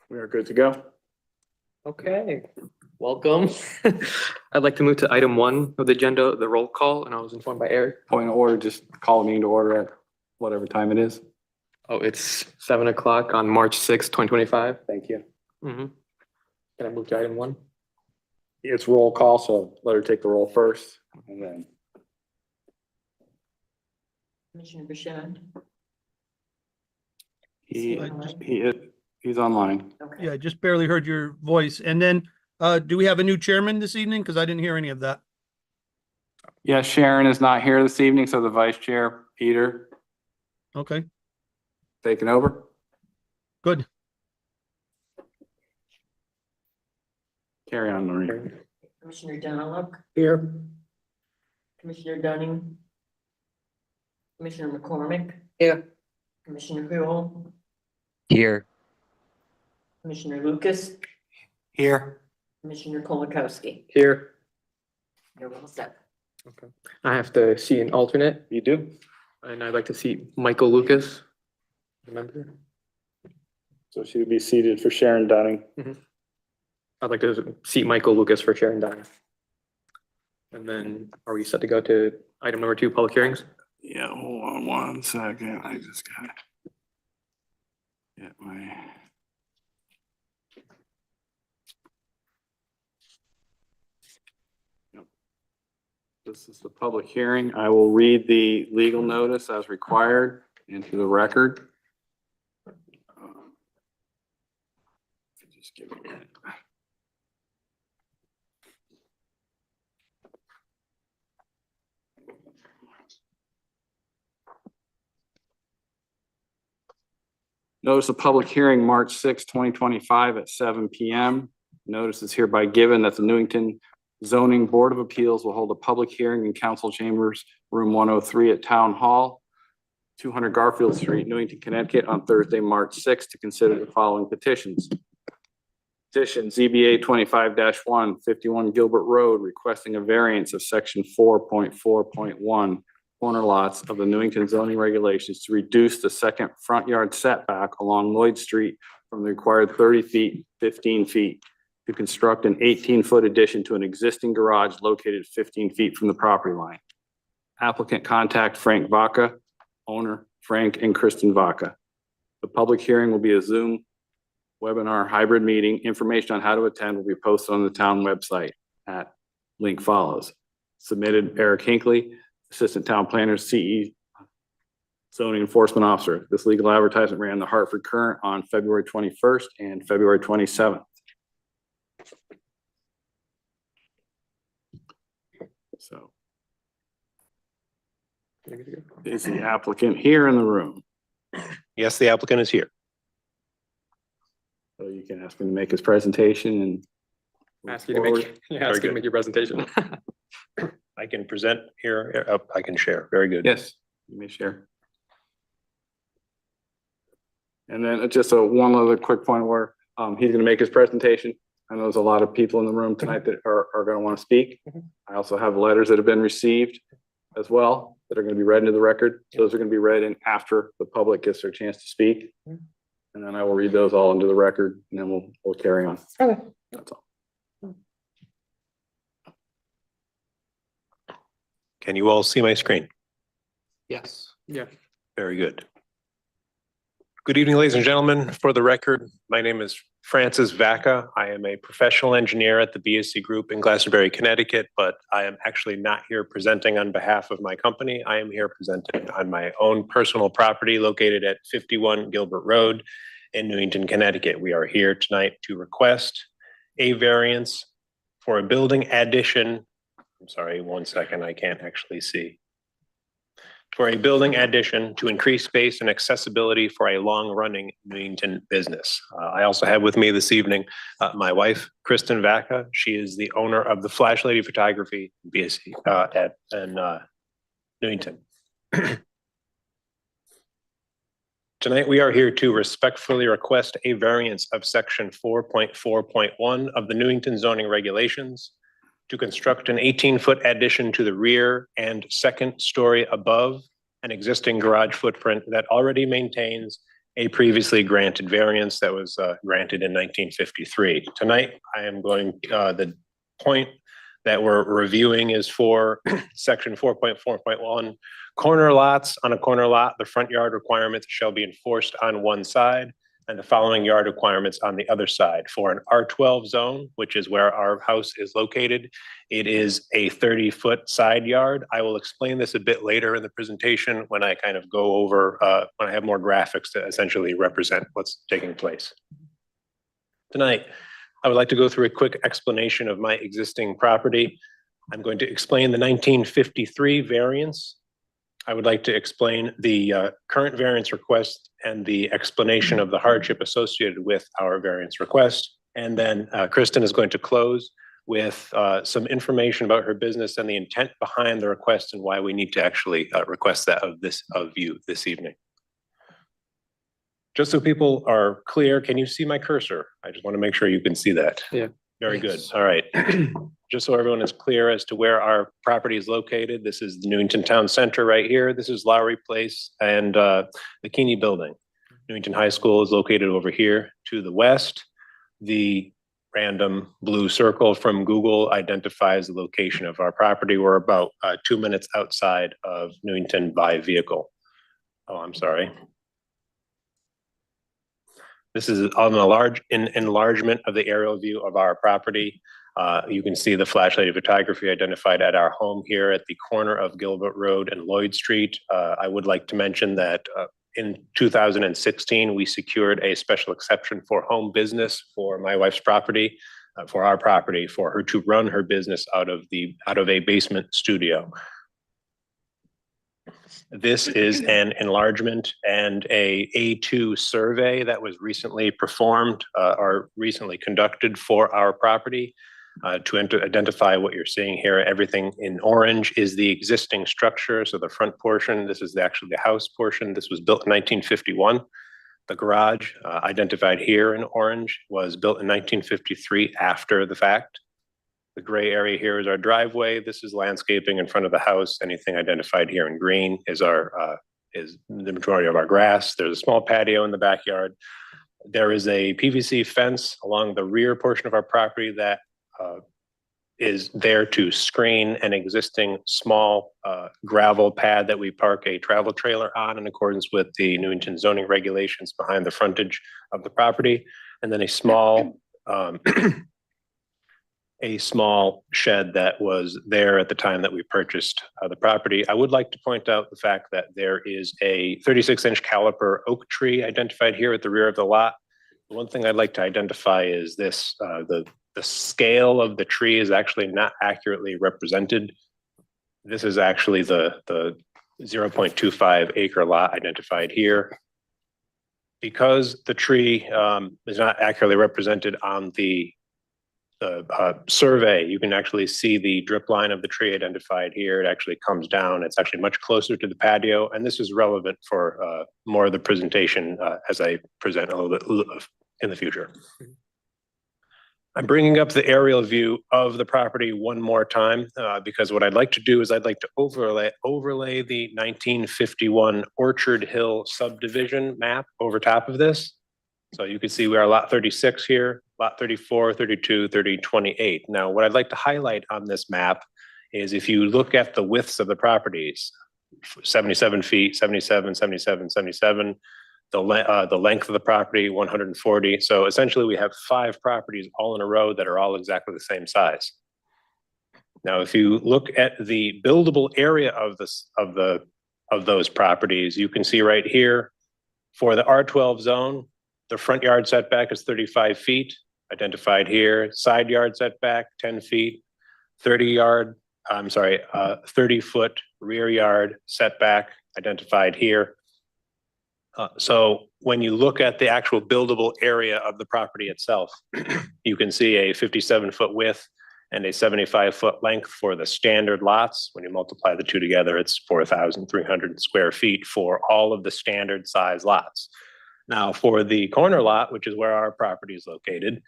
We are good to go. Okay, welcome. I'd like to move to item 1 of the agenda, the roll call, and I was informed by Eric. Point of order, just call the meeting to order at whatever time it is. Oh, it's 7 o'clock on March 6th, 2025. Thank you. Can I move to item 1? It's roll call, so let her take the roll first and then. Commissioner Bashad? He's online. Okay. Yeah, I just barely heard your voice. And then, do we have a new chairman this evening? Because I didn't hear any of that. Yeah, Sharon is not here this evening, so the vice chair, Peter, Okay, taking over. good. Carry on, Marie. Commissioner Donald, Here. Commissioner Dunning, Commissioner McCormick. Here. Commissioner Hill, Here. Commissioner Lucas, Here. Commissioner Kolakowski. Here. You're all set. I have to see an alternate, You do? and I'd like to see Michael Lucas. Remember? So she would be seated for Sharon Dunning. I'd like to seat Michael Lucas for Sharon Dunning. And then are we set to go to item number 2, public hearings? Yeah, hold on one second. I just gotta get my. Yep. This is the public hearing. I will read the legal notice as required into the record. Just give me a minute. Notice of public hearing, March 6, 2025 at 7 p.m. Notice is hereby given that the Newington Zoning Board of Appeals will hold a public hearing in council chambers, room 103 at Town Hall, 200 Garfield Street, Newington, Connecticut, on Thursday, March 6, to consider the following petitions. Petition ZBA 25-1, 51 Gilbert Road, requesting a variance of section 4.4.1 corner lots of the Newington zoning regulations to reduce the second front yard setback along Lloyd Street from the required 30 feet, 15 feet, to construct an 18-foot addition to an existing garage located 15 feet from the property line. Applicant contact Frank Vaca, owner Frank and Kristen Vaca. The public hearing will be a Zoom webinar hybrid meeting. Information on how to attend will be posted on the town website at link follows. Submitted Eric Hinckley, Assistant Town Planner, CE Zoning Enforcement Officer. This legal advertisement ran in the Hartford Current on February 21st and February 27th. So is the applicant here in the room? Yes, the applicant is here. So you can ask him to make his presentation and Ask you to make, ask you to make your presentation. I can present here. I can share. Very good. yes, you may share. And then just one other quick point where he's going to make his presentation. I know there's a lot of people in the room tonight that are going to want to speak. I also have letters that have been received as well that are going to be read into the record. Those are going to be read in after the public gets their chance to speak. And then I will read those all into the record and then we'll carry on. Okay. That's all. Can you all see my screen? Yes. Yeah. Very good. Good evening, ladies and gentlemen. For the record, my name is Francis Vaca. I am a professional engineer at the BSC Group in Glastonbury, Connecticut, but I am actually not here presenting on behalf of my company. I am here presenting on my own personal property located at 51 Gilbert Road in Newington, Connecticut. We are here tonight to request a variance for a building addition. I'm sorry, one second, I can't actually see. For a building addition to increase space and accessibility for a long-running Newington business. I also have with me this evening my wife, Kristen Vaca. She is the owner of the Flash Lady Photography BSC in Newington. Tonight, we are here to respectfully request a variance of section 4.4.1 of the Newington zoning regulations to construct an 18-foot addition to the rear and second story above an existing garage footprint that already maintains a previously granted variance that was granted in 1953. Tonight, I am going, the point that we're reviewing is for section 4.4.1, corner lots. On a corner lot, the front yard requirements shall be enforced on one side and the following yard requirements on the other side. For an R12 zone, which is where our house is located, it is a 30-foot side yard. I will explain this a bit later in the presentation when I kind of go over, when I have more graphics to essentially represent what's taking place. Tonight, I would like to go through a quick explanation of my existing property. I'm going to explain the 1953 variance. I would like to explain the current variance request and the explanation of the hardship associated with our variance request. And then Kristen is going to close with some information about her business and the intent behind the request and why we need to actually request that of you this evening. Just so people are clear, can you see my cursor? I just want to make sure you can see that. Yeah. Very good. All right. Just so everyone is clear as to where our property is located, this is the Newington Town Center right here. This is Lowry Place and the Keeney Building. Newington High School is located over here to the west. The random blue circle from Google identifies the location of our property. We're about 2 minutes outside of Newington by vehicle. Oh, I'm sorry. This is on a large enlargement of the aerial view of our property. You can see the flashlight photography identified at our home here at the corner of Gilbert Road and Lloyd Street. I would like to mention that in 2016, we secured a special exception for home business for my wife's property, for our property, for her to run her business out of a basement studio. This is an enlargement and a A2 survey that was recently performed or recently conducted for our property to identify what you're seeing here. Everything in orange is the existing structure. So the front portion, this is actually the house portion. This was built in 1951. The garage identified here in orange was built in 1953 after the fact. The gray area here is our driveway. This is landscaping in front of the house. Anything identified here in green is is the majority of our grass. There's a small patio in the backyard. There is a PVC fence along the rear portion of our property that is there to screen an existing small gravel pad that we park a travel trailer on in accordance with the Newington zoning regulations behind the frontage of the property. And then a small shed that was there at the time that we purchased the property. I would like to point out the fact that there is a 36-inch caliper oak tree identified here at the rear of the lot. The one thing I'd like to identify is this, the scale of the tree is actually not accurately represented. This is actually the 0.25 acre lot identified here. Because the tree is not accurately represented on the survey, you can actually see the drip line of the tree identified here. It actually comes down. It's actually much closer to the patio. And this is relevant for more of the presentation as I present a little bit in the future. I'm bringing up the aerial view of the property one more time because what I'd like to do is I'd like to overlay the 1951 Orchard Hill subdivision map over top of this. So you can see we are lot 36 here, lot 34, 32, 30, 28. Now, what I'd like to highlight on this map is if you look at the widths of the properties, 77 feet, 77, 77, 77, the length of the property, 140. So essentially we have 5 properties all in a row that are all exactly the same size. Now, if you look at the buildable area of those properties, you can see right here for the R12 zone, the front yard setback is 35 feet, identified here. Side yard setback, 10 feet, 30-foot rear yard setback, identified here. So when you look at the actual buildable area of the property itself, you can see a 57-foot width and a 75-foot length for the standard lots. When you multiply the two together, it's 4,300 square feet for all of the standard size lots. Now, for the corner lot, which is where our property is located,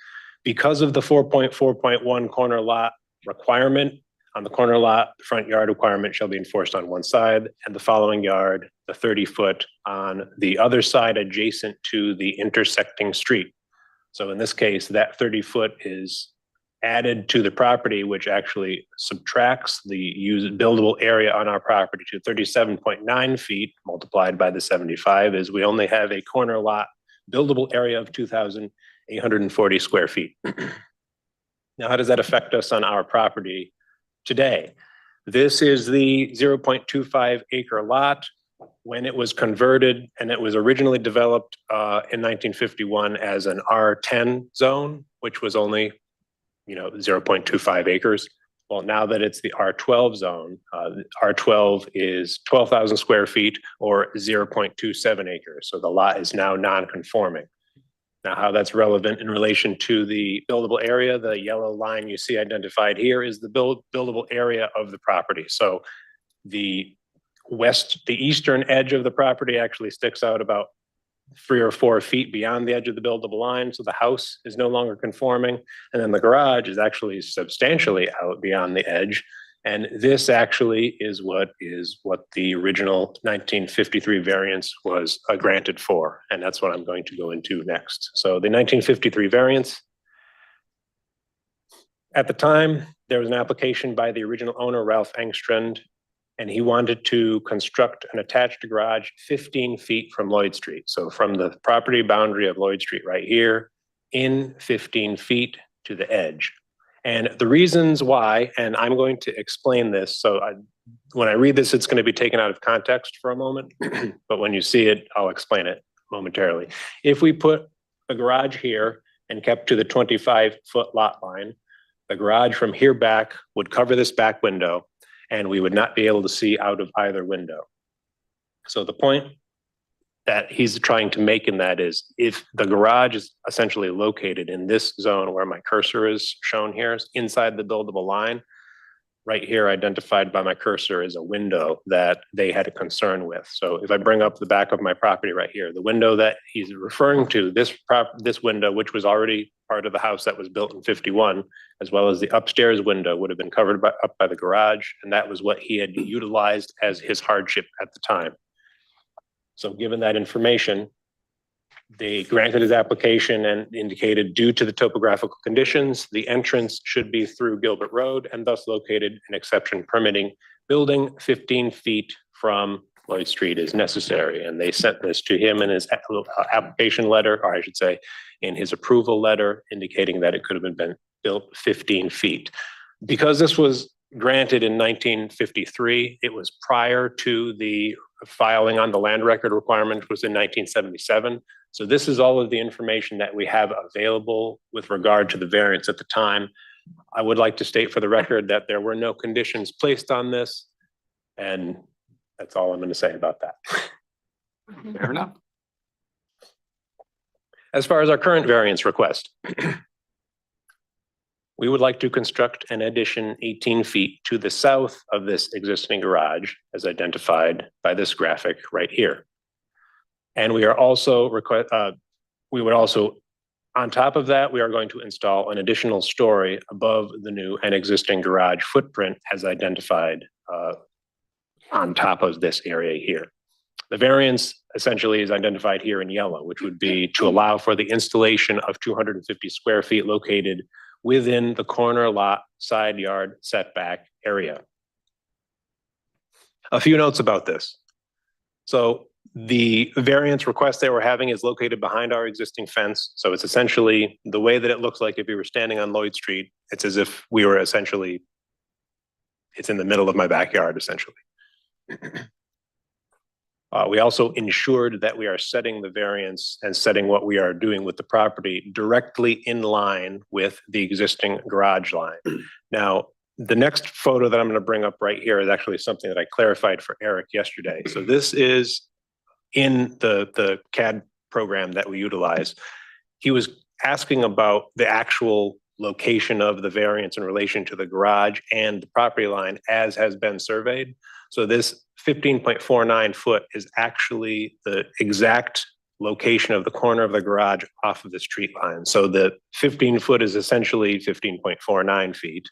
because of the 4.4.1 corner lot requirement, on the corner lot, the front yard requirement shall be enforced on one side, and the following yard, the 30-foot on the other side adjacent to the intersecting street. So in this case, that 30-foot is added to the property, which actually subtracts the buildable area on our property to 37.9 feet multiplied by the 75, is we only have a corner lot buildable area of 2,840 square feet. Now, how does that affect us on our property today? This is the 0.25 acre lot. When it was converted, and it was originally developed in 1951 as an R10 zone, which was only 0.25 acres. Well, now that it's the R12 zone, R12 is 12,000 square feet or 0.27 acres. So the lot is now non-conforming. Now, how that's relevant in relation to the buildable area, the yellow line you see identified here is the buildable area of the property. So the eastern edge of the property actually sticks out about 3 or 4 feet beyond the edge of the buildable line. So the house is no longer conforming. And then the garage is actually substantially out beyond the edge. And this actually is what the original 1953 variance was granted for. And that's what I'm going to go into next. So the 1953 variance, at the time, there was an application by the original owner, Ralph Engstrand, and he wanted to construct an attached garage 15 feet from Lloyd Street. So from the property boundary of Lloyd Street right here, in 15 feet to the edge. And the reasons why, and I'm going to explain this. So when I read this, it's going to be taken out of context for a moment, but when you see it, I'll explain it momentarily. If we put a garage here and kept to the 25-foot lot line, the garage from here back would cover this back window, and we would not be able to see out of either window. So the point that he's trying to make in that is, if the garage is essentially located in this zone where my cursor is shown here, inside the buildable line, right here identified by my cursor is a window that they had a concern with. So if I bring up the back of my property right here, the window that he's referring to, this window, which was already part of the house that was built in 51, as well as the upstairs window, would have been covered up by the garage. And that was what he had utilized as his hardship at the time. So given that information, they granted his application and indicated, due to the topographical conditions, the entrance should be through Gilbert Road and thus located an exception permitting building 15 feet from Lloyd Street is necessary. And they sent this to him in his application letter, or I should say in his approval letter, indicating that it could have been built 15 feet. Because this was granted in 1953, it was prior to the filing on the land record requirement, was in 1977. So this is all of the information that we have available with regard to the variance at the time. I would like to state for the record that there were no conditions placed on this, and that's all I'm going to say about that. Fair enough. As far as our current variance request, we would like to construct an addition 18 feet to the south of this existing garage, as identified by this graphic right here. And we are also on top of that, we are going to install an additional story above the new and existing garage footprint as identified on top of this area here. The variance essentially is identified here in yellow, which would be to allow for the installation of 250 square feet located within the corner lot side yard setback area. A few notes about this. So the variance request that we're having is located behind our existing fence. So it's essentially the way that it looks like if you were standing on Lloyd Street. It's as if we were essentially, it's in the middle of my backyard, essentially. We also ensured that we are setting the variance and setting what we are doing with the property directly in line with the existing garage line. Now, the next photo that I'm going to bring up right here is actually something that I clarified for Eric yesterday. So this is in the CAD program that we utilize. He was asking about the actual location of the variance in relation to the garage and the property line as has been surveyed. So this 15.49 foot is actually the exact location of the corner of the garage off of the street line. So the 15 foot is essentially 15.49 feet.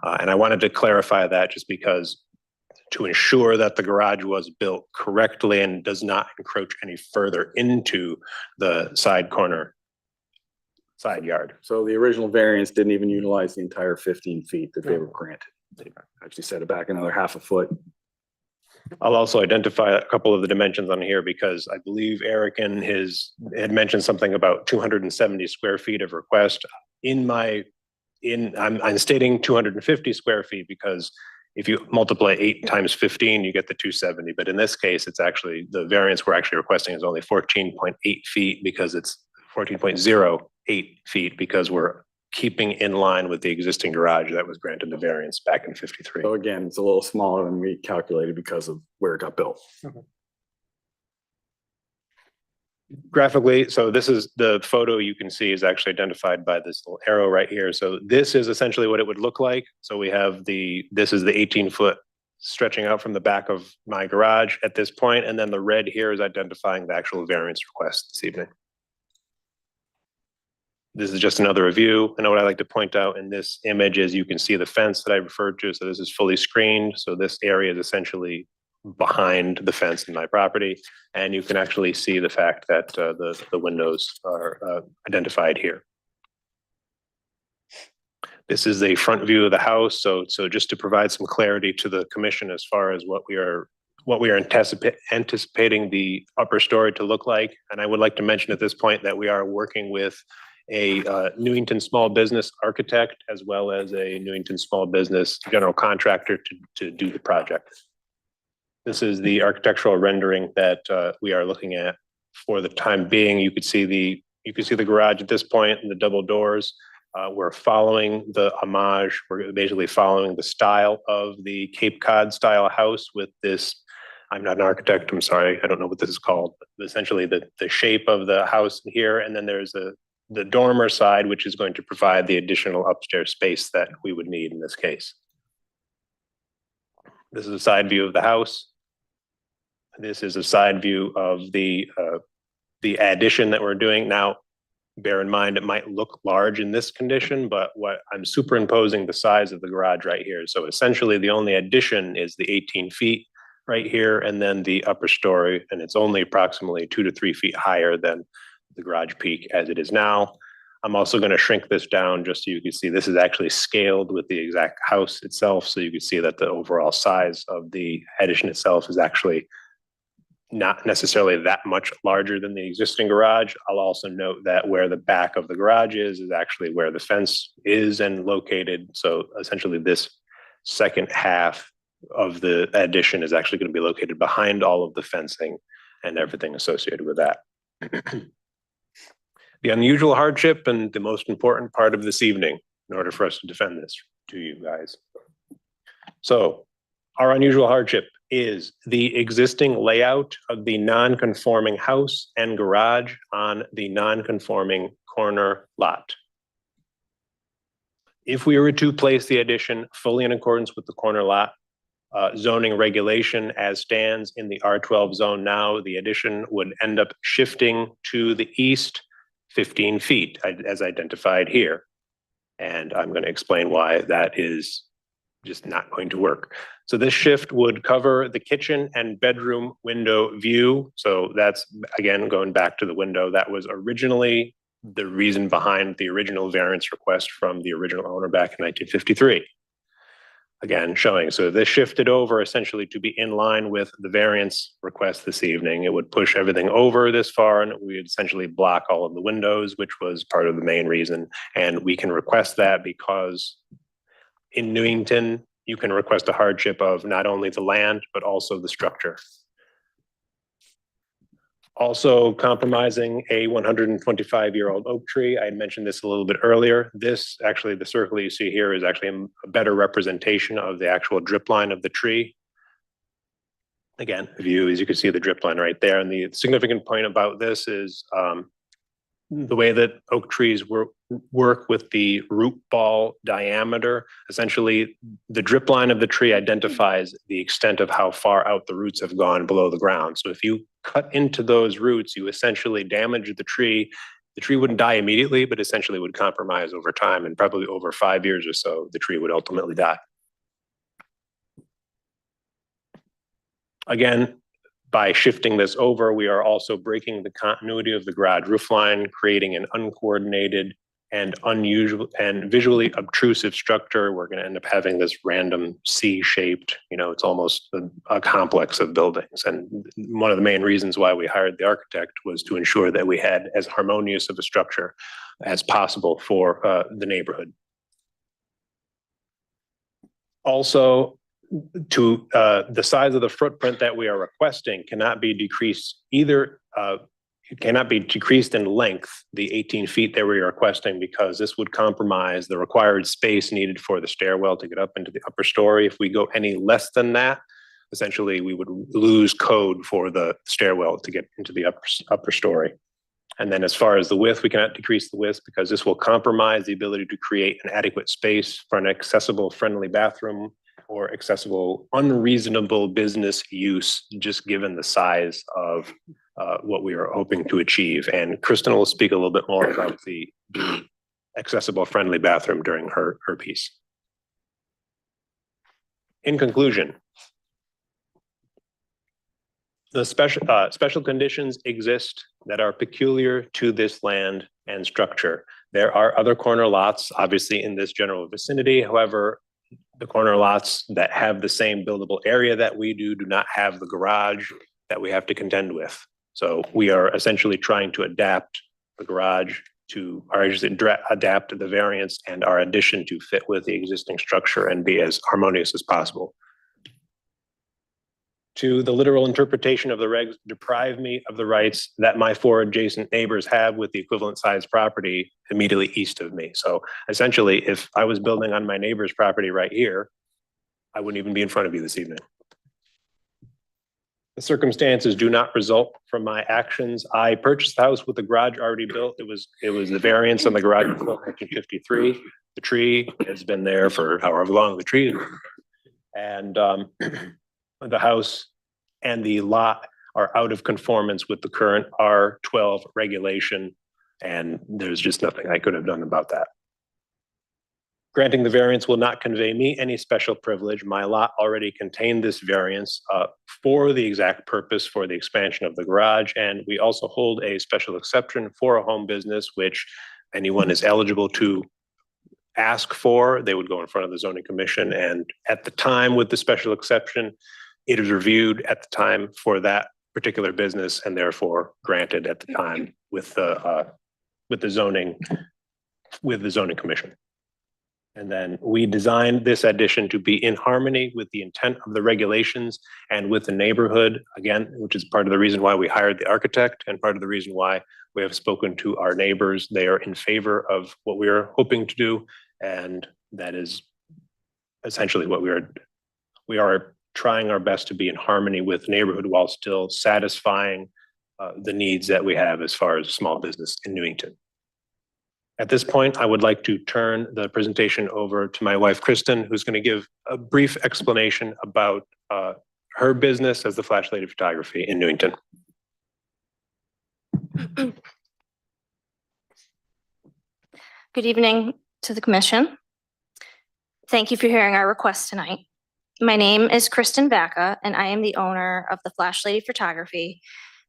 And I wanted to clarify that just because to ensure that the garage was built correctly and does not encroach any further into the side yard. So the original variance didn't even utilize the entire 15 feet that they were granted. They actually set it back another half a foot. I'll also identify a couple of the dimensions on here because I believe Eric had mentioned something about 270 square feet of request. I'm stating 250 square feet because if you multiply 8 times 15, you get the 270. But in this case, it's actually, the variance we're actually requesting is only 14.8 feet because it's 14.08 feet because we're keeping in line with the existing garage that was granted the variance back in 53. So again, it's a little smaller than we calculated because of where it got built. Graphically, so this is the photo you can see is actually identified by this little arrow right here. So this is essentially what it would look like. So we have this is the 18-foot stretching out from the back of my garage at this point, and then the red here is identifying the actual variance request this evening. This is just another review. And what I like to point out in this image is you can see the fence that I referred to. So this is fully screened. So this area is essentially behind the fence in my property. And you can actually see the fact that the windows are identified here. This is the front view of the house. So just to provide some clarity to the commission as far as what we are anticipating the upper story to look like. And I would like to mention at this point that we are working with a Newington small business architect as well as a Newington small business general contractor to do the project. This is the architectural rendering that we are looking at for the time being. You could see the garage at this point and the double doors. We're following the homage. We're basically following the style of the Cape Cod style house with this. I'm not an architect. I'm sorry. I don't know what this is called. But essentially the shape of the house here. And then there's the dormer side, which is going to provide the additional upstairs space that we would need in this case. This is a side view of the house. This is a side view of the addition that we're doing. Now, bear in mind, it might look large in this condition, but what I'm superimposing the size of the garage right here. So essentially the only addition is the 18 feet right here, and then the upper story, and it's only approximately 2 to 3 feet higher than the garage peak as it is now. I'm also going to shrink this down just so you can see this is actually scaled with the exact house itself. So you can see that the overall size of the addition itself is actually not necessarily that much larger than the existing garage. I'll also note that where the back of the garage is actually where the fence is and located. So essentially this second half of the addition is actually going to be located behind all of the fencing and everything associated with that. The unusual hardship and the most important part of this evening in order for us to defend this to you guys. So our unusual hardship is the existing layout of the non-conforming house and garage on the non-conforming corner lot. If we were to place the addition fully in accordance with the corner lot zoning regulation as stands in the R12 zone now, the addition would end up shifting to the east 15 feet as identified here. And I'm going to explain why that is just not going to work. So this shift would cover the kitchen and bedroom window view. So that's, again, going back to the window that was originally the reason behind the original variance request from the original owner back in 1953. Again, showing, so this shifted over essentially to be in line with the variance request this evening. It would push everything over this far and we would essentially block all of the windows, which was part of the main reason. And we can request that because in Newington, you can request a hardship of not only the land, but also the structure. Also compromising a 125-year-old oak tree. I mentioned this a little bit earlier. This actually, the circle you see here is actually a better representation of the actual drip line of the tree. Again, the view, as you can see the drip line right there. And the significant point about this is the way that oak trees work with the root ball diameter. Essentially, the drip line of the tree identifies the extent of how far out the roots have gone below the ground. So if you cut into those roots, you essentially damage the tree. The tree wouldn't die immediately, but essentially would compromise over time, and probably over 5 years or so, the tree would ultimately die. Again, by shifting this over, we are also breaking the continuity of the garage roof line, creating an uncoordinated and unusual and visually obtrusive structure. We're going to end up having this random C-shaped, it's almost a complex of buildings. And one of the main reasons why we hired the architect was to ensure that we had as harmonious of a structure as possible for the neighborhood. Also, to the size of the footprint that we are requesting cannot be decreased either. It cannot be decreased in length, the 18 feet that we are requesting, because this would compromise the required space needed for the stairwell to get up into the upper story. If we go any less than that, essentially we would lose code for the stairwell to get into the upper story. And then as far as the width, we cannot decrease the width because this will compromise the ability to create an adequate space for an accessible, friendly bathroom or accessible, unreasonable business use, just given the size of what we are hoping to achieve. And Kristen will speak a little bit more about the accessible, friendly bathroom during her piece. In conclusion, the special conditions exist that are peculiar to this land and structure. There are other corner lots, obviously, in this general vicinity. However, the corner lots that have the same buildable area that we do not have the garage that we have to contend with. So we are essentially trying to adapt the garage to, or I should say, adapt the variance and our addition to fit with the existing structure and be as harmonious as possible. To the literal interpretation of the regs deprive me of the rights that my 4 adjacent neighbors have with the equivalent size property immediately east of me. So essentially, if I was building on my neighbor's property right here, I wouldn't even be in front of you this evening. The circumstances do not result from my actions. I purchased the house with the garage already built. It was the variance on the garage in 1953. The tree has been there for however long the tree is. And the house and the lot are out of conformance with the current R12 regulation, and there's just nothing I could have done about that. Granting the variance will not convey me any special privilege. My lot already contained this variance for the exact purpose for the expansion of the garage, and we also hold a special exception for a home business, which anyone is eligible to ask for. They would go in front of the zoning commission, and at the time with the special exception, it is reviewed at the time for that particular business and therefore granted at the time with the zoning commission. And then we designed this addition to be in harmony with the intent of the regulations and with the neighborhood, again, which is part of the reason why we hired the architect and part of the reason why we have spoken to our neighbors. They are in favor of what we are hoping to do, and that is essentially what we are trying our best to be in harmony with the neighborhood while still satisfying the needs that we have as far as small business in Newington. At this point, I would like to turn the presentation over to my wife, Kristen, who's going to give a brief explanation about her business as the Flash Lady Photography in Newington. Good evening to the commission. Thank you for hearing our request tonight. My name is Kristen Vaca, and I am the owner of the Flash Lady Photography,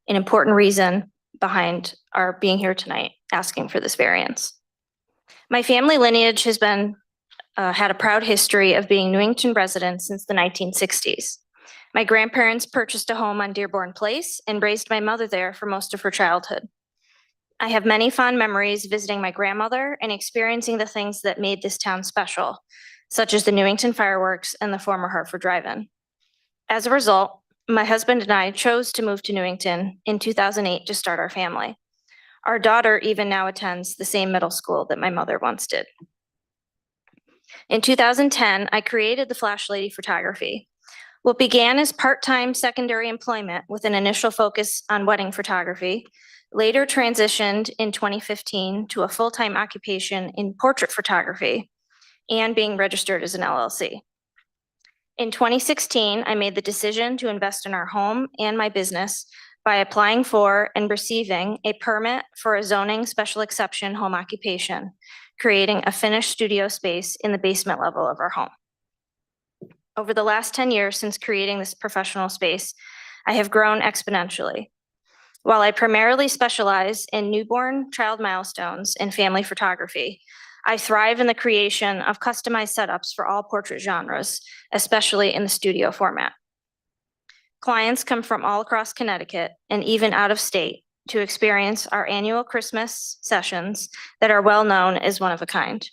an important reason behind our being here tonight, asking for this variance. My family lineage has had a proud history of being Newington residents since the 1960s. My grandparents purchased a home on Dearborn Place and raised my mother there for most of her childhood. I have many fond memories visiting my grandmother and experiencing the things that made this town special, such as the Newington fireworks and the former Hartford Drive-In. As a result, my husband and I chose to move to Newington in 2008 to start our family. Our daughter even now attends the same middle school that my mother once did. In 2010, I created the Flash Lady Photography. What began as part-time secondary employment with an initial focus on wedding photography, later transitioned in 2015 to a full-time occupation in portrait photography and being registered as an LLC. In 2016, I made the decision to invest in our home and my business by applying for and receiving a permit for a zoning special exception home occupation, creating a finished studio space in the basement level of our home. Over the last 10 years since creating this professional space, I have grown exponentially. While I primarily specialize in newborn child milestones and family photography, I thrive in the creation of customized setups for all portrait genres, especially in the studio format. Clients come from all across Connecticut and even out of state to experience our annual Christmas sessions that are well known as one of a kind.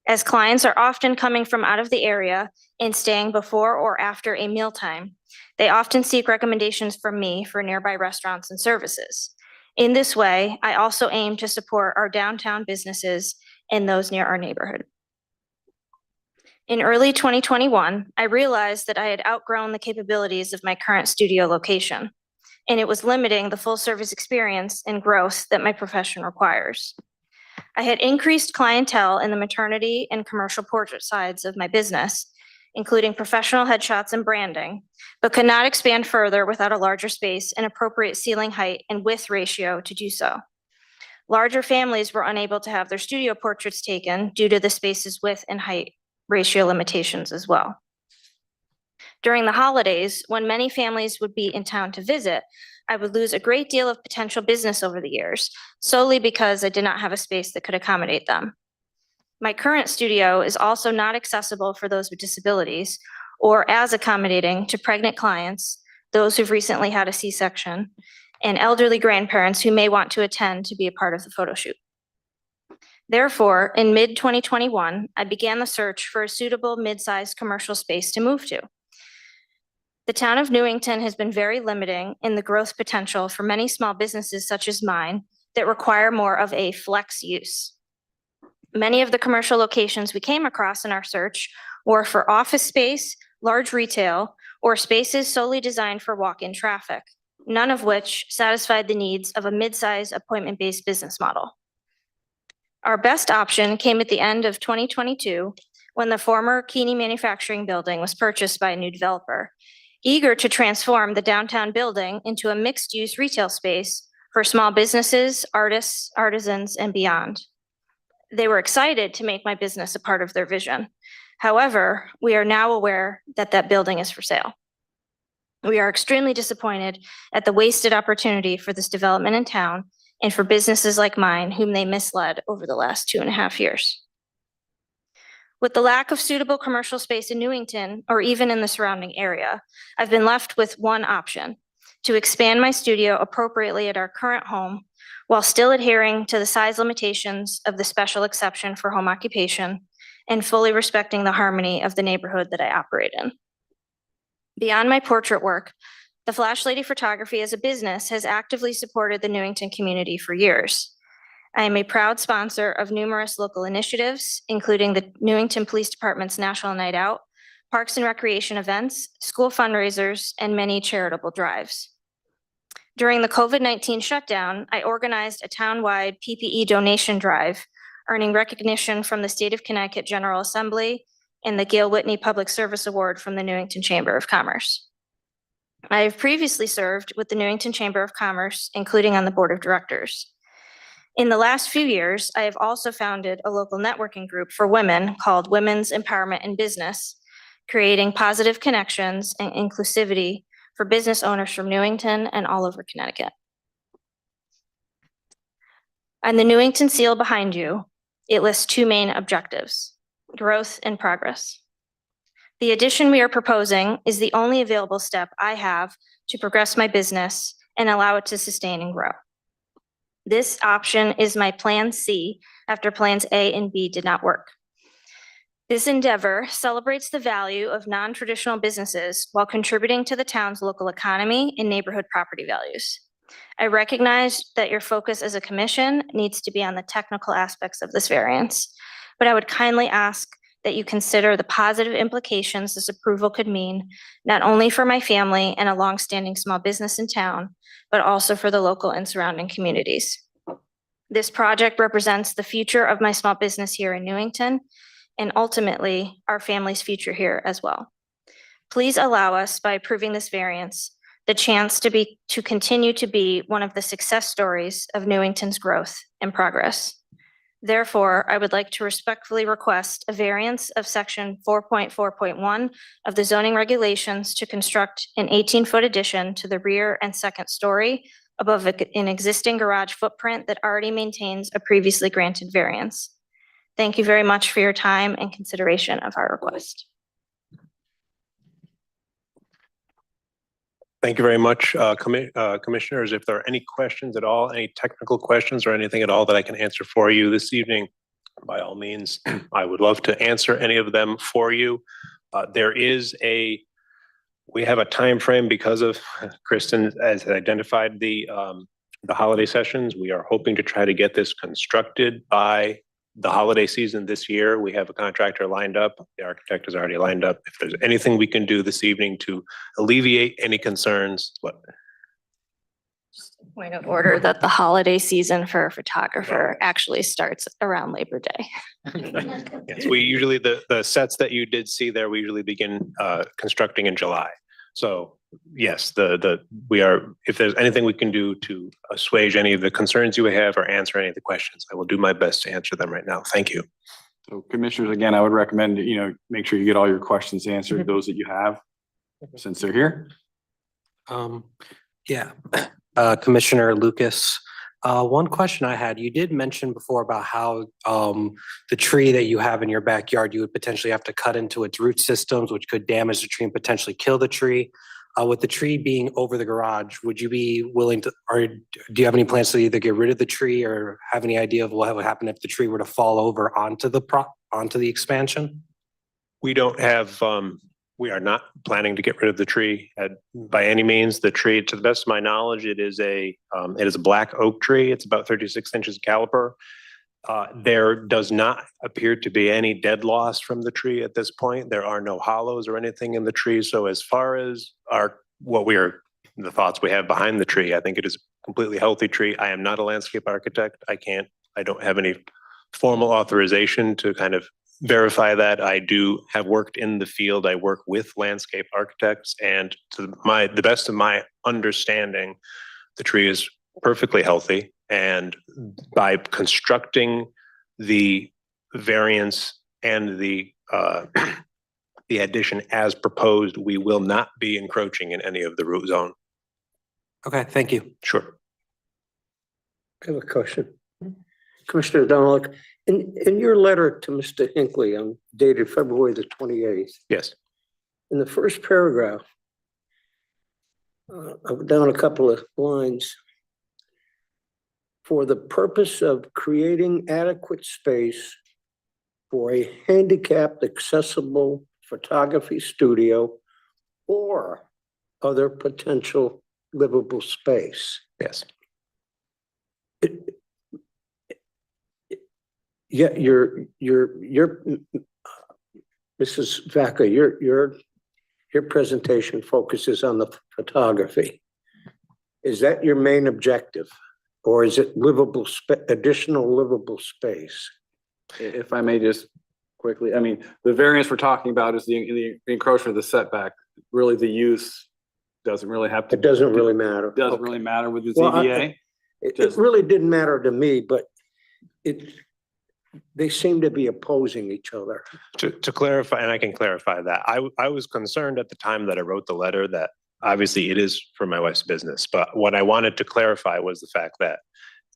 As clients are often coming from out of the area and staying before or after a mealtime, they often seek recommendations from me for nearby restaurants and services. In this way, I also aim to support our downtown businesses and those near our neighborhood. In early 2021, I realized that I had outgrown the capabilities of my current studio location, and it was limiting the full-service experience and growth that my profession requires. I had increased clientele in the maternity and commercial portrait sides of my business, including professional headshots and branding, but could not expand further without a larger space and appropriate ceiling height and width ratio to do so. Larger families were unable to have their studio portraits taken due to the space's width and height ratio limitations as well. During the holidays, when many families would be in town to visit, I would lose a great deal of potential business over the years, solely because I did not have a space that could accommodate them. My current studio is also not accessible for those with disabilities or as accommodating to pregnant clients, those who've recently had a C-section, and elderly grandparents who may want to attend to be a part of the photo shoot. Therefore, in mid-2021, I began the search for a suitable mid-sized commercial space to move to. The town of Newington has been very limiting in the growth potential for many small businesses such as mine that require more of a flex use. Many of the commercial locations we came across in our search were for office space, large retail, or spaces solely designed for walk-in traffic, none of which satisfied the needs of a mid-size appointment-based business model. Our best option came at the end of 2022 when the former Keeney Manufacturing Building was purchased by a new developer, eager to transform the downtown building into a mixed-use retail space for small businesses, artists, artisans, and beyond. They were excited to make my business a part of their vision. However, we are now aware that that building is for sale. We are extremely disappointed at the wasted opportunity for this development in town and for businesses like mine whom they misled over the last 2.5 years. With the lack of suitable commercial space in Newington or even in the surrounding area, I've been left with one option: to expand my studio appropriately at our current home while still adhering to the size limitations of the special exception for home occupation and fully respecting the harmony of the neighborhood that I operate in. Beyond my portrait work, the Flash Lady Photography as a business has actively supported the Newington community for years. I am a proud sponsor of numerous local initiatives, including the Newington Police Department's National Night Out, parks and recreation events, school fundraisers, and many charitable drives. During the COVID-19 shutdown, I organized a townwide PPE donation drive, earning recognition from the State of Connecticut General Assembly and the Gail Whitney Public Service Award from the Newington Chamber of Commerce. I have previously served with the Newington Chamber of Commerce, including on the board of directors. In the last few years, I have also founded a local networking group for women called Women's Empowerment in Business, creating positive connections and inclusivity for business owners from Newington and all over Connecticut. On the Newington seal behind you, it lists two main objectives: growth and progress. The addition we are proposing is the only available step I have to progress my business and allow it to sustain and grow. This option is my plan C after plans A and B did not work. This endeavor celebrates the value of non-traditional businesses while contributing to the town's local economy and neighborhood property values. I recognize that your focus as a commission needs to be on the technical aspects of this variance, but I would kindly ask that you consider the positive implications this approval could mean, not only for my family and a longstanding small business in town, but also for the local and surrounding communities. This project represents the future of my small business here in Newington, and ultimately our family's future here as well. Please allow us, by approving this variance, the chance to continue to be one of the success stories of Newington's growth and progress. Therefore, I would like to respectfully request a variance of section 4.4.1 of the zoning regulations to construct an 18-foot addition to the rear and second story above an existing garage footprint that already maintains a previously granted variance. Thank you very much for your time and consideration of our request. Thank you very much, commissioners. If there are any questions at all, any technical questions or anything at all that I can answer for you this evening, by all means, I would love to answer any of them for you. We have a time frame because of Kristen has identified the holiday sessions. We are hoping to try to get this constructed by the holiday season this year. We have a contractor lined up. The architect is already lined up. If there's anything we can do this evening to alleviate any concerns, Point of order that the holiday season for a photographer actually starts around Labor Day. Yes, we usually, the sets that you did see there, we usually begin constructing in July. So yes, if there's anything we can do to assuage any of the concerns you have or answer any of the questions, I will do my best to answer them right now. Thank you. So commissioners, again, I would recommend, make sure you get all your questions answered, those that you have, since they're here. Yeah, Commissioner Lucas, one question I had, you did mention before about how the tree that you have in your backyard, you would potentially have to cut into its root systems, which could damage the tree and potentially kill the tree. With the tree being over the garage, would you be willing to, or do you have any plans to either get rid of the tree or have any idea of what would happen if the tree were to fall over onto the expansion? We don't have, we are not planning to get rid of the tree by any means. The tree, to the best of my knowledge, it is a black oak tree. It's about 36 inches caliper. There does not appear to be any dead loss from the tree at this point. There are no hollows or anything in the tree. So as far as the thoughts we have behind the tree, I think it is a completely healthy tree. I am not a landscape architect. I don't have any formal authorization to kind of verify that. I do have worked in the field. I work with landscape architects, and to the best of my understanding, the tree is perfectly healthy. And by constructing the variance and the addition as proposed, we will not be encroaching in any of the root zone. Okay, thank you. Sure. I have a question. Commissioner Donald, in your letter to Mr. Hinckley dated February the 28th, Yes. in the first paragraph, down a couple of lines, for the purpose of creating adequate space for a handicapped accessible photography studio or other potential livable space. Yes. Yeah, your Mrs. Vaca, your presentation focuses on the photography. Is that your main objective? Or is it additional livable space? If I may just quickly, the variance we're talking about is the encroachment of the setback. Really, the use doesn't really have to. It doesn't really matter. Doesn't really matter with the Well, ZBA. It really didn't matter to me, but they seem to be opposing each other. To clarify, and I can clarify that, I was concerned at the time that I wrote the letter that obviously it is for my wife's business, but what I wanted to clarify was the fact that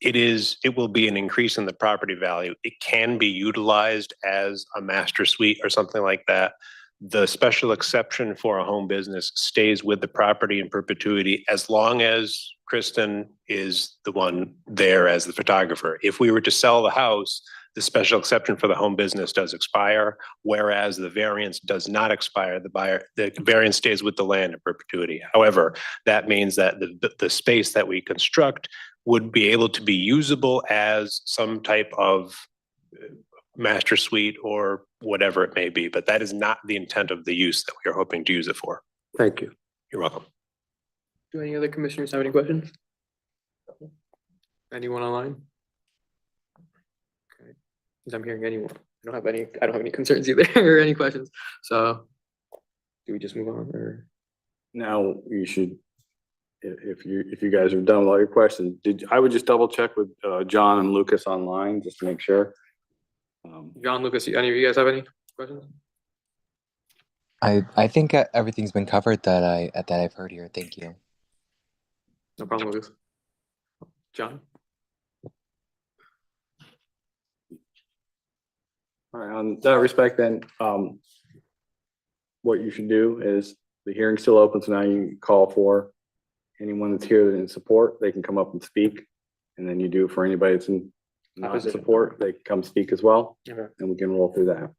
it will be an increase in the property value. It can be utilized as a master suite or something like that. The special exception for a home business stays with the property in perpetuity as long as Kristen is the one there as the photographer. If we were to sell the house, the special exception for the home business does expire, whereas the variance does not expire. The variance stays with the land in perpetuity. However, that means that the space that we construct would be able to be usable as some type of master suite or whatever it may be, but that is not the intent of the use that we are hoping to use it for. Thank you. You're welcome. Do any other commissioners have any questions? Anyone online? Okay, because I'm hearing anyone. I don't have any concerns either or any questions. So do we just move on or? Now you should, if you guys are done with all your questions, I would just double check with John and Lucas online just to make sure. John, Lucas, any of you guys have any questions? I think everything's been covered that I've heard here. Thank you. No problem, Lucas. John? All right, on that respect, then, what you should do is, the hearing's still open, so now you call for anyone that's here in support, they can come up and speak. And then you do for anybody that's in not in Opposition. support, they can come speak as well, Okay. and we can roll through that.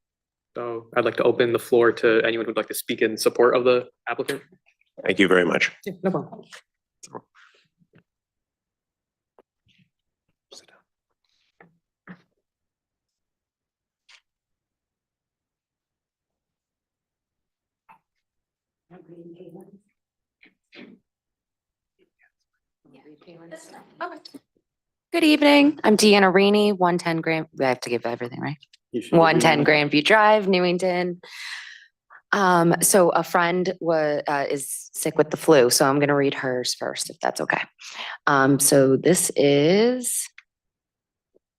So I'd like to open the floor to anyone who'd like to speak in support of the applicant. Thank you very much. No problem. Sit down. Good evening. I'm Deanna Rainey, 110 Grand, I have to give everything, right? You should- 110 Grandview Drive, Newington. So a friend is sick with the flu, so I'm gonna read hers first, if that's okay. So this is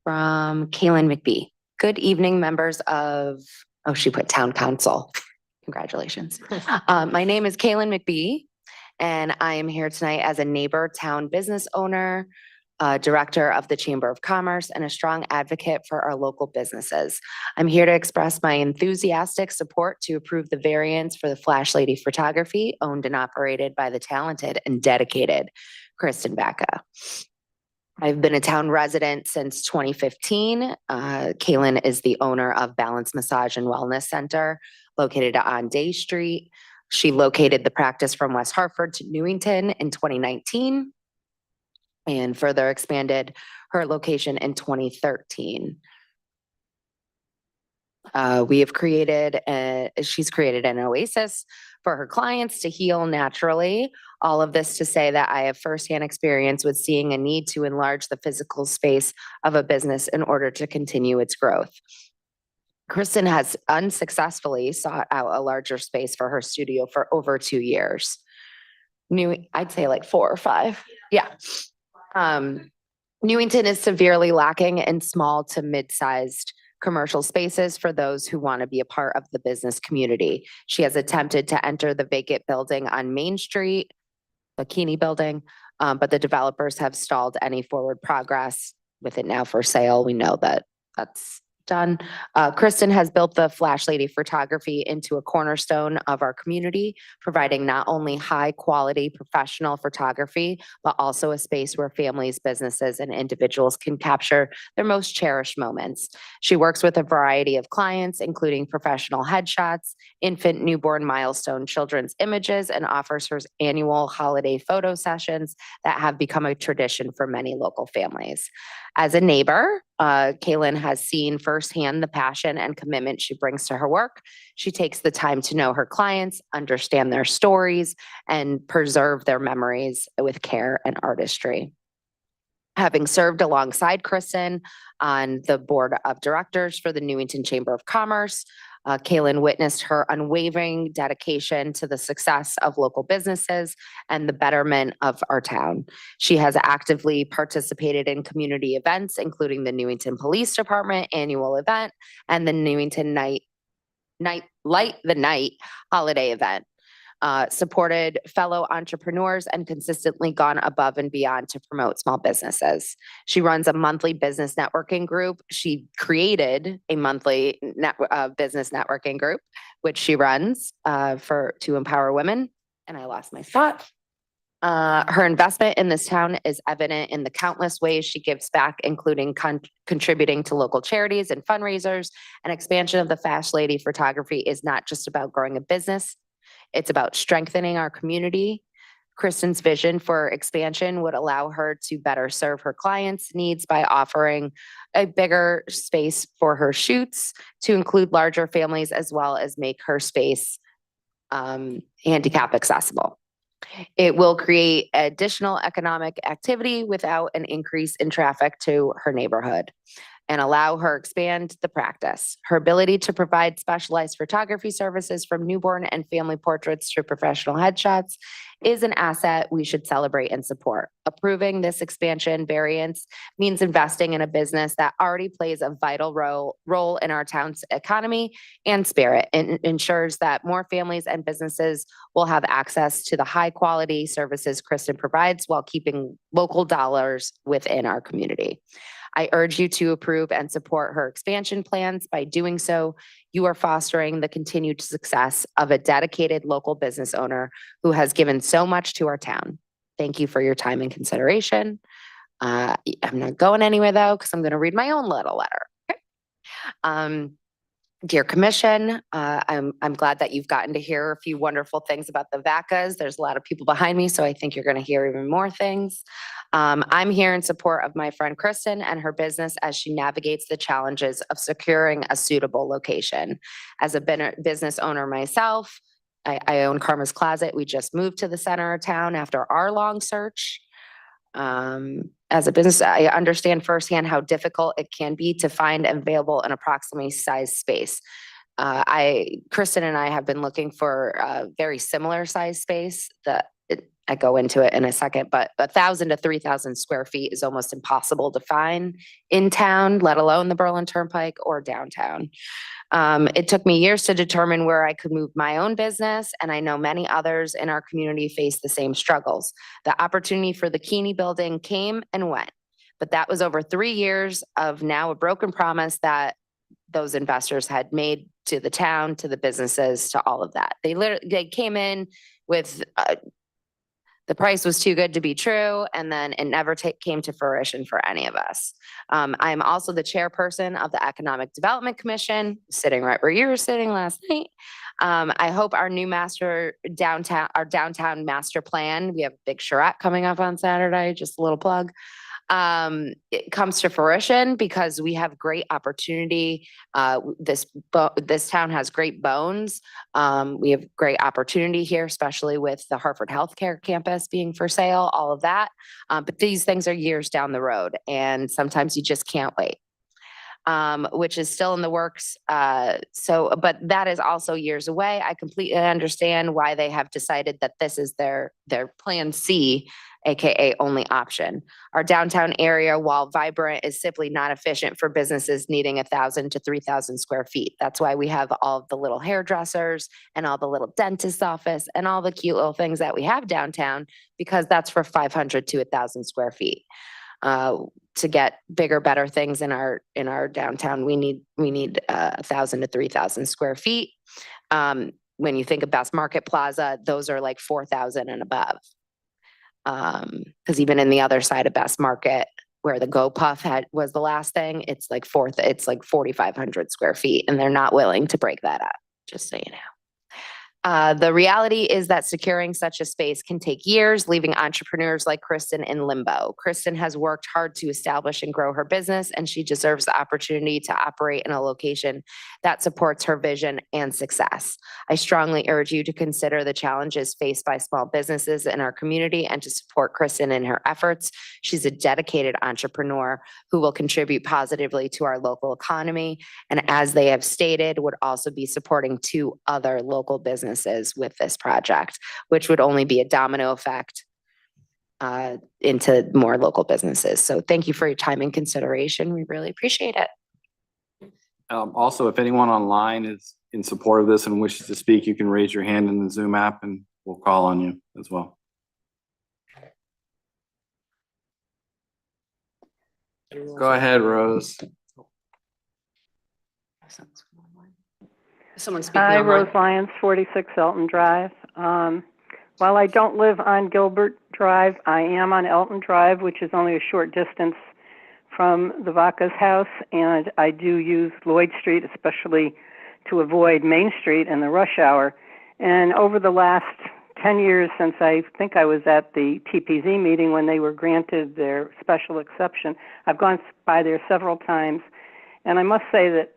from Kaylin McBee. Good evening, members of, oh, she put Town Council. Congratulations. My name is Kaylin McBee, and I am here tonight as a neighbor, town business owner, director of the Chamber of Commerce, and a strong advocate for our local businesses. I'm here to express my enthusiastic support to approve the variance for the Flash Lady Photography owned and operated by the talented and dedicated Kristen Bacca. I've been a town resident since 2015. Kaylin is the owner of Balance Massage and Wellness Center located on Day Street. She located the practice from West Hartford to Newington in 2019 and further expanded her location in 2013. She's created an oasis for her clients to heal naturally. All of this to say that I have firsthand experience with seeing a need to enlarge the physical space of a business in order to continue its growth. Kristen has unsuccessfully sought out a larger space for her studio for over 2 years. I'd say like 4 or 5. Yeah. Newington is severely lacking in small to mid-sized commercial spaces for those who want to be a part of the business community. She has attempted to enter the vacant building on Main Street, the Keeney building, but the developers have stalled any forward progress with it now for sale. We know that that's done. Kristen has built the Flash Lady Photography into a cornerstone of our community, providing not only high quality professional photography, but also a space where families, businesses, and individuals can capture their most cherished moments. She works with a variety of clients, including professional headshots, infant, newborn, milestone, children's images, and offers her annual holiday photo sessions that have become a tradition for many local families. As a neighbor, Kaylin has seen firsthand the passion and commitment she brings to her work. She takes the time to know her clients, understand their stories, and preserve their memories with care and artistry. Having served alongside Kristen on the board of directors for the Newington Chamber of Commerce, Kaylin witnessed her unwavering dedication to the success of local businesses and the betterment of our town. She has actively participated in community events, including the Newington Police Department annual event and the Newington Light the Night holiday event. Supported fellow entrepreneurs and consistently gone above and beyond to promote small businesses. She runs a monthly business networking group. She created a monthly business networking group, which she runs to empower women. And I lost my spot. Her investment in this town is evident in the countless ways she gives back, including contributing to local charities and fundraisers. And expansion of the Flash Lady Photography is not just about growing a business. It's about strengthening our community. Kristen's vision for expansion would allow her to better serve her clients' needs by offering a bigger space for her shoots to include larger families, as well as make her space handicap accessible. It will create additional economic activity without an increase in traffic to her neighborhood. and allow her expand the practice. Her ability to provide specialized photography services from newborn and family portraits to professional headshots is an asset we should celebrate and support. Approving this expansion variance means investing in a business that already plays a vital role in our town's economy and spirit, and ensures that more families and businesses will have access to the high quality services Kristen provides while keeping local dollars within our community. I urge you to approve and support her expansion plans. By doing so, you are fostering the continued success of a dedicated local business owner who has given so much to our town. Thank you for your time and consideration. I'm not going anywhere though, because I'm going to read my own little letter. Okay. Dear Commission, I'm glad that you've gotten to hear a few wonderful things about the VACAs. There's a lot of people behind me, so I think you're going to hear even more things. I'm here in support of my friend Kristen and her business as she navigates the challenges of securing a suitable location. As a business owner myself, I own Karma's Closet. We just moved to the center of town after our long search. As a business, I understand firsthand how difficult it can be to find available an approximately sized space. Kristen and I have been looking for a very similar size space I go into it in a second, but 1,000 to 3,000 square feet is almost impossible to find in town, let alone the Berlin Turnpike or downtown. It took me years to determine where I could move my own business, and I know many others in our community face the same struggles. The opportunity for the Keeney building came and went, but that was over 3 years of now a broken promise that those investors had made to the town, to the businesses, to all of that. They came in with the price was too good to be true, and then it never came to fruition for any of us. I'm also the chairperson of the Economic Development Commission, sitting right where you were sitting last night. I hope our new downtown master plan, we have a big charrette coming up on Saturday, just a little plug. It comes to fruition because we have great opportunity. This town has great bones. We have great opportunity here, especially with the Hartford Healthcare campus being for sale, all of that. But these things are years down the road, and sometimes you just can't wait. Which is still in the works. But that is also years away. I completely understand why they have decided that this is their plan C, AKA only option. Our downtown area, while vibrant, is simply not efficient for businesses needing 1,000 to 3,000 square feet. That's why we have all of the little hairdressers and all the little dentist's office and all the cute little things that we have downtown, because that's for 500 to 1,000 square feet. To get bigger, better things in our downtown, we need 1,000 to 3,000 square feet. When you think of Best Market Plaza, those are like 4,000 and above. Because even in the other side of Best Market, where the Go Puff was the last thing, it's like 4,500 square feet, and they're not willing to break that up. Just so you know. The reality is that securing such a space can take years, leaving entrepreneurs like Kristen in limbo. Kristen has worked hard to establish and grow her business, and she deserves the opportunity to operate in a location that supports her vision and success. I strongly urge you to consider the challenges faced by small businesses in our community and to support Kristen in her efforts. She's a dedicated entrepreneur who will contribute positively to our local economy, and as they have stated, would also be supporting 2 other local businesses with this project, which would only be a domino effect into more local businesses. So thank you for your time and consideration. We really appreciate it. Also, if anyone online is in support of this and wishes to speak, you can raise your hand in the Zoom app and we'll call on you as well. Go ahead, Rose. Someone speaking Hi, online. Rose Lyons, 46 Elton Drive. While I don't live on Gilbert Drive, I am on Elton Drive, which is only a short distance from the Vaca's house, and I do use Lloyd Street, especially to avoid Main Street in the rush hour. And over the last 10 years, since I think I was at the TPZ meeting when they were granted their special exception, I've gone by there several times, and I must say that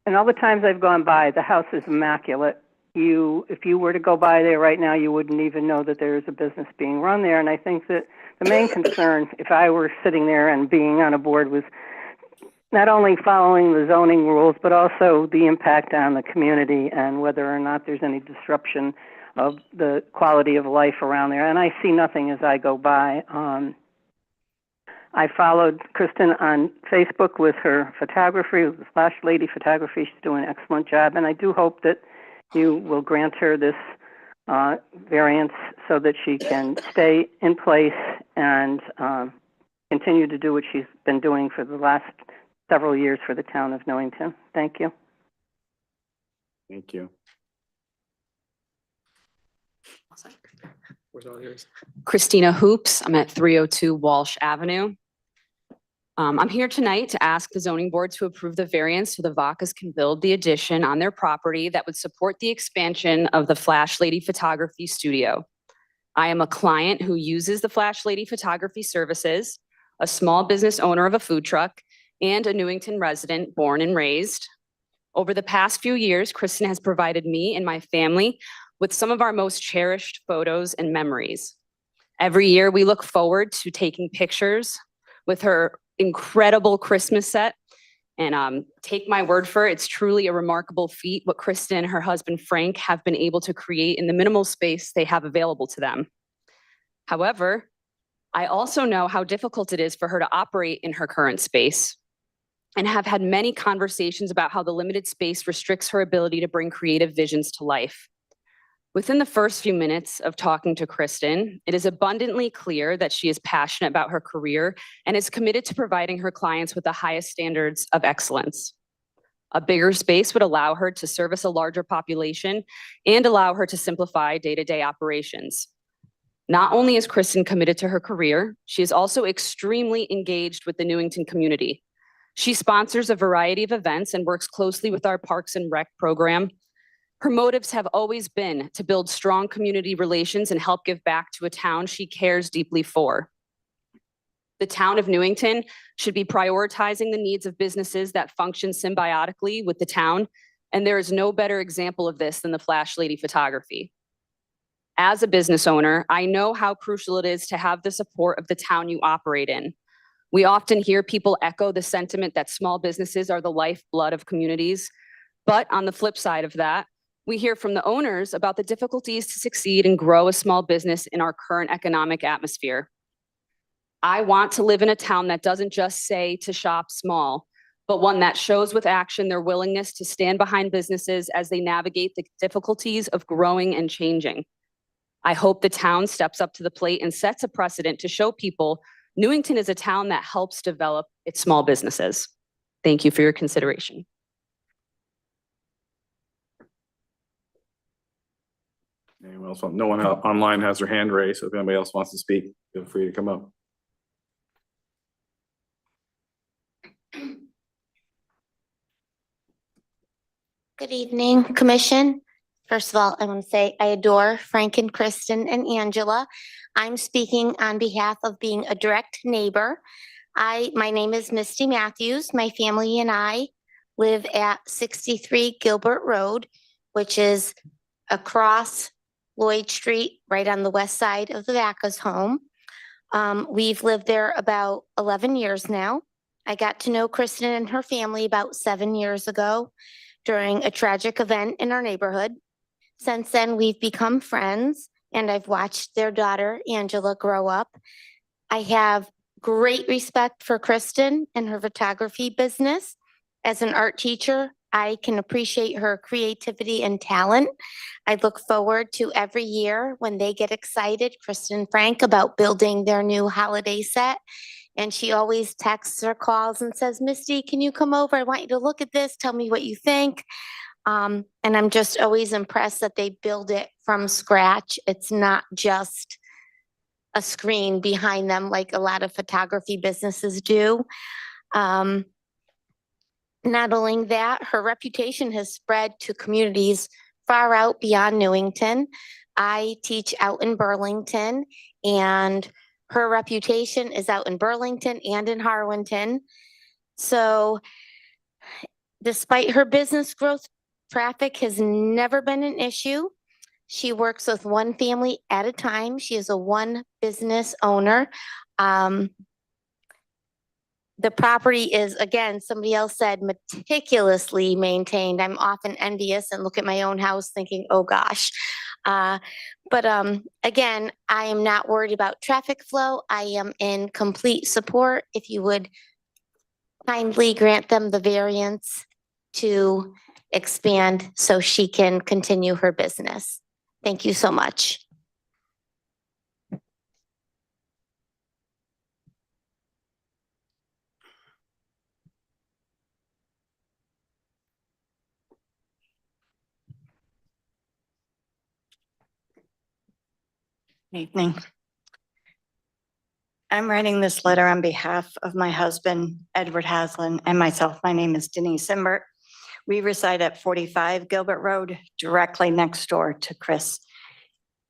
and all the times I've gone by, the house is immaculate. If you were to go by there right now, you wouldn't even know that there is a business being run there. And I think that the main concern, if I were sitting there and being on a board, was not only following the zoning rules, but also the impact on the community and whether or not there's any disruption of the quality of life around there. And I see nothing as I go by. I followed Kristen on Facebook with her photography, with Flash Lady Photography. She's doing an excellent job, and I do hope that you will grant her this variance so that she can stay in place and continue to do what she's been doing for the last several years for the town of Newington. Thank you. Thank you. Where's all yours? Christina Hoops. I'm at 302 Walsh Avenue. I'm here tonight to ask the zoning board to approve the variance so the Vacas can build the addition on their property that would support the expansion of the Flash Lady Photography Studio. I am a client who uses the Flash Lady Photography services, a small business owner of a food truck, and a Newington resident born and raised. Over the past few years, Kristen has provided me and my family with some of our most cherished photos and memories. Every year, we look forward to taking pictures with her incredible Christmas set. And take my word for it, it's truly a remarkable feat what Kristen and her husband Frank have been able to create in the minimal space they have available to them. However, I also know how difficult it is for her to operate in her current space and have had many conversations about how the limited space restricts her ability to bring creative visions to life. Within the first few minutes of talking to Kristen, it is abundantly clear that she is passionate about her career and is committed to providing her clients with the highest standards of excellence. A bigger space would allow her to service a larger population and allow her to simplify day-to-day operations. Not only is Kristen committed to her career, she is also extremely engaged with the Newington community. She sponsors a variety of events and works closely with our Parks and Rec program. Her motives have always been to build strong community relations and help give back to a town she cares deeply for. The town of Newington should be prioritizing the needs of businesses that function symbiotically with the town, and there is no better example of this than the Flash Lady Photography. As a business owner, I know how crucial it is to have the support of the town you operate in. We often hear people echo the sentiment that small businesses are the lifeblood of communities, but on the flip side of that, we hear from the owners about the difficulties to succeed and grow a small business in our current economic atmosphere. I want to live in a town that doesn't just say to shop small, but one that shows with action their willingness to stand behind businesses as they navigate the difficulties of growing and changing. I hope the town steps up to the plate and sets a precedent to show people Newington is a town that helps develop its small businesses. Thank you for your consideration. Anyone else? No one online has their hand raised, so if anybody else wants to speak, feel free to come up. Good evening, Commission. First of all, I want to say I adore Frank and Kristen and Angela. I'm speaking on behalf of being a direct neighbor. My name is Misty Matthews. My family and I live at 63 Gilbert Road, which is across Lloyd Street, right on the west side of the Vacca's home. We've lived there about 11 years now. I got to know Kristen and her family about 7 years ago during a tragic event in our neighborhood. Since then, we've become friends, and I've watched their daughter, Angela, grow up. I have great respect for Kristen and her photography business. As an art teacher, I can appreciate her creativity and talent. I look forward to every year when they get excited, Kristen and Frank, about building their new holiday set. And she always texts or calls and says, Misty, can you come over? I want you to look at this. Tell me what you think. And I'm just always impressed that they build it from scratch. It's not just a screen behind them like a lot of photography businesses do. Not only that, her reputation has spread to communities far out beyond Newington. I teach out in Burlington, and her reputation is out in Burlington and in Harwinton. So despite her business growth, traffic has never been an issue. She works with one family at a time. She is a one business owner. The property is, again, somebody else said meticulously maintained. I'm often envious and look at my own house thinking, oh gosh. But again, I am not worried about traffic flow. I am in complete support. If you would kindly grant them the variance to expand so she can continue her business. Thank you so much. Evening. I'm writing this letter on behalf of my husband, Edward Haslin, and myself. My name is Denise Simbert. We reside at 45 Gilbert Road, directly next door to Chris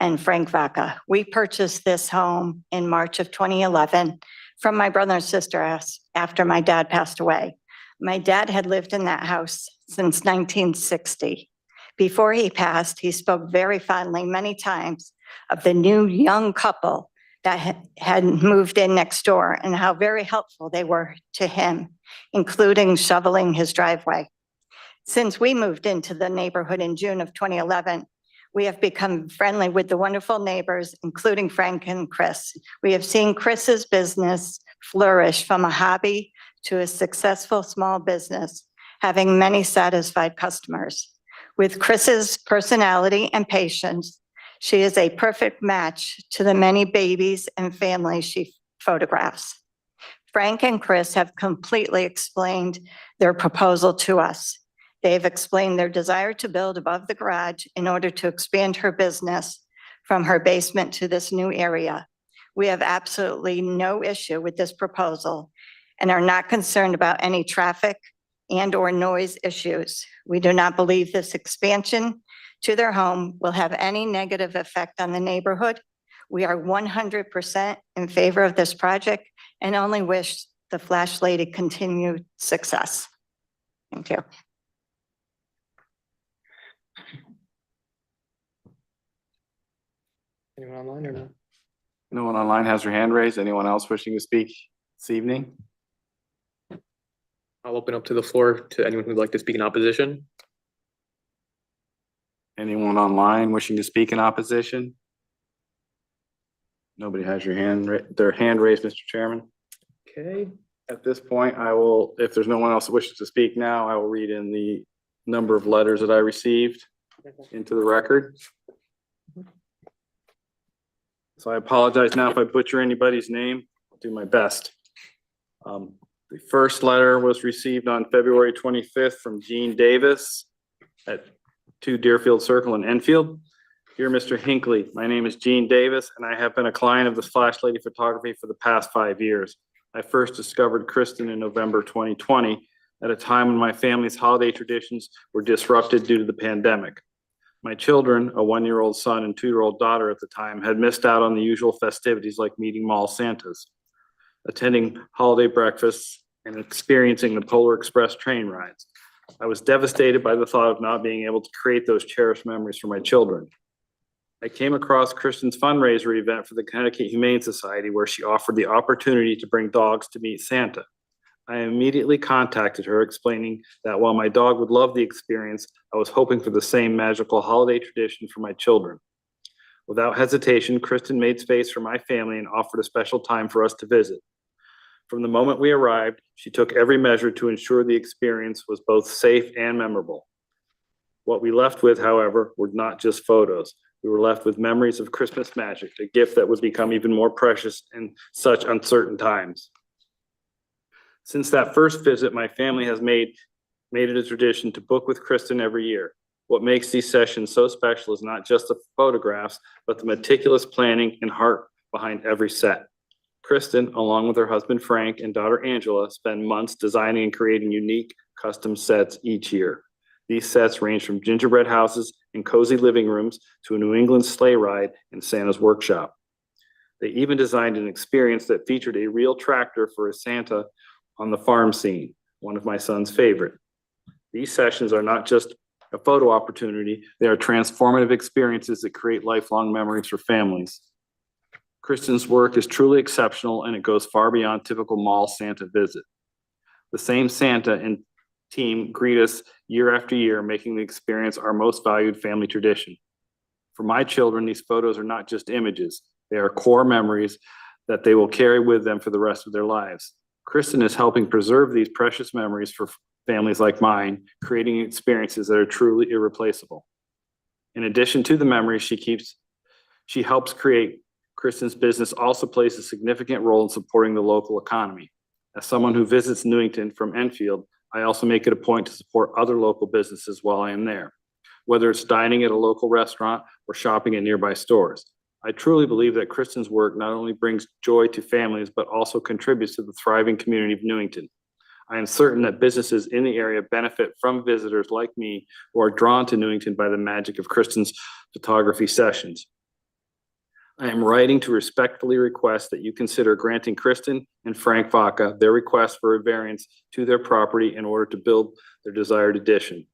and Frank Vaca. We purchased this home in March of 2011 from my brother and sister after my dad passed away. My dad had lived in that house since 1960. Before he passed, he spoke very fondly many times of the new young couple that had moved in next door and how very helpful they were to him, including shoveling his driveway. Since we moved into the neighborhood in June of 2011, we have become friendly with the wonderful neighbors, including Frank and Chris. We have seen Chris's business flourish from a hobby to a successful small business, having many satisfied customers. With Chris's personality and patience, she is a perfect match to the many babies and families she photographs. Frank and Chris have completely explained their proposal to us. They have explained their desire to build above the garage in order to expand her business from her basement to this new area. We have absolutely no issue with this proposal and are not concerned about any traffic and/or noise issues. We do not believe this expansion to their home will have any negative effect on the neighborhood. We are 100% in favor of this project and only wish the Flash Lady continued success. Thank you. Anyone online or no? No one online has their hand raised. Anyone else wishing to speak this evening? I'll open up to the floor to anyone who'd like to speak in opposition. Anyone online wishing to speak in opposition? Nobody has their hand raised, Mr. Chairman. Okay. At this point, I will, if there's no one else that wishes to speak now, I will read in the number of letters that I received into the record. So I apologize now if I butcher anybody's name. I'll do my best. The first letter was received on February 25th from Gene Davis at 2 Deerfield Circle in Enfield. Dear Mr. Hinckley, my name is Gene Davis and I have been a client of the Flash Lady Photography for the past 5 years. I first discovered Kristen in November 2020 at a time when my family's holiday traditions were disrupted due to the pandemic. My children, a 1-year-old son and 2-year-old daughter at the time, had missed out on the usual festivities like meeting mall Santas, attending holiday breakfasts, and experiencing the Polar Express train rides. I was devastated by the thought of not being able to create those cherished memories for my children. I came across Kristen's fundraiser event for the Connecticut Humane Society where she offered the opportunity to bring dogs to meet Santa. I immediately contacted her explaining that while my dog would love the experience, I was hoping for the same magical holiday tradition for my children. Without hesitation, Kristen made space for my family and offered a special time for us to visit. From the moment we arrived, she took every measure to ensure the experience was both safe and memorable. What we left with, however, were not just photos. We were left with memories of Christmas magic, a gift that would become even more precious in such uncertain times. Since that first visit, my family has made it a tradition to book with Kristen every year. What makes these sessions so special is not just the photographs, but the meticulous planning and heart behind every set. Kristen, along with her husband Frank and daughter Angela, spend months designing and creating unique custom sets each year. These sets range from gingerbread houses and cozy living rooms to a New England sleigh ride in Santa's workshop. They even designed an experience that featured a real tractor for a Santa on the farm scene, one of my son's favorite. These sessions are not just a photo opportunity, they are transformative experiences that create lifelong memories for families. Kristen's work is truly exceptional and it goes far beyond typical mall Santa visit. The same Santa and team greet us year after year, making the experience our most valued family tradition. For my children, these photos are not just images. They are core memories that they will carry with them for the rest of their lives. Kristen is helping preserve these precious memories for families like mine, creating experiences that are truly irreplaceable. In addition to the memories she helps create, Kristen's business also plays a significant role in supporting the local economy. As someone who visits Newington from Enfield, I also make it a point to support other local businesses while I am there, whether it's dining at a local restaurant or shopping at nearby stores. I truly believe that Kristen's work not only brings joy to families, but also contributes to the thriving community of Newington. I am certain that businesses in the area benefit from visitors like me who are drawn to Newington by the magic of Kristen's photography sessions. I am writing to respectfully request that you consider granting Kristen and Frank Vaca their request for a variance to their property in order to build their desired addition.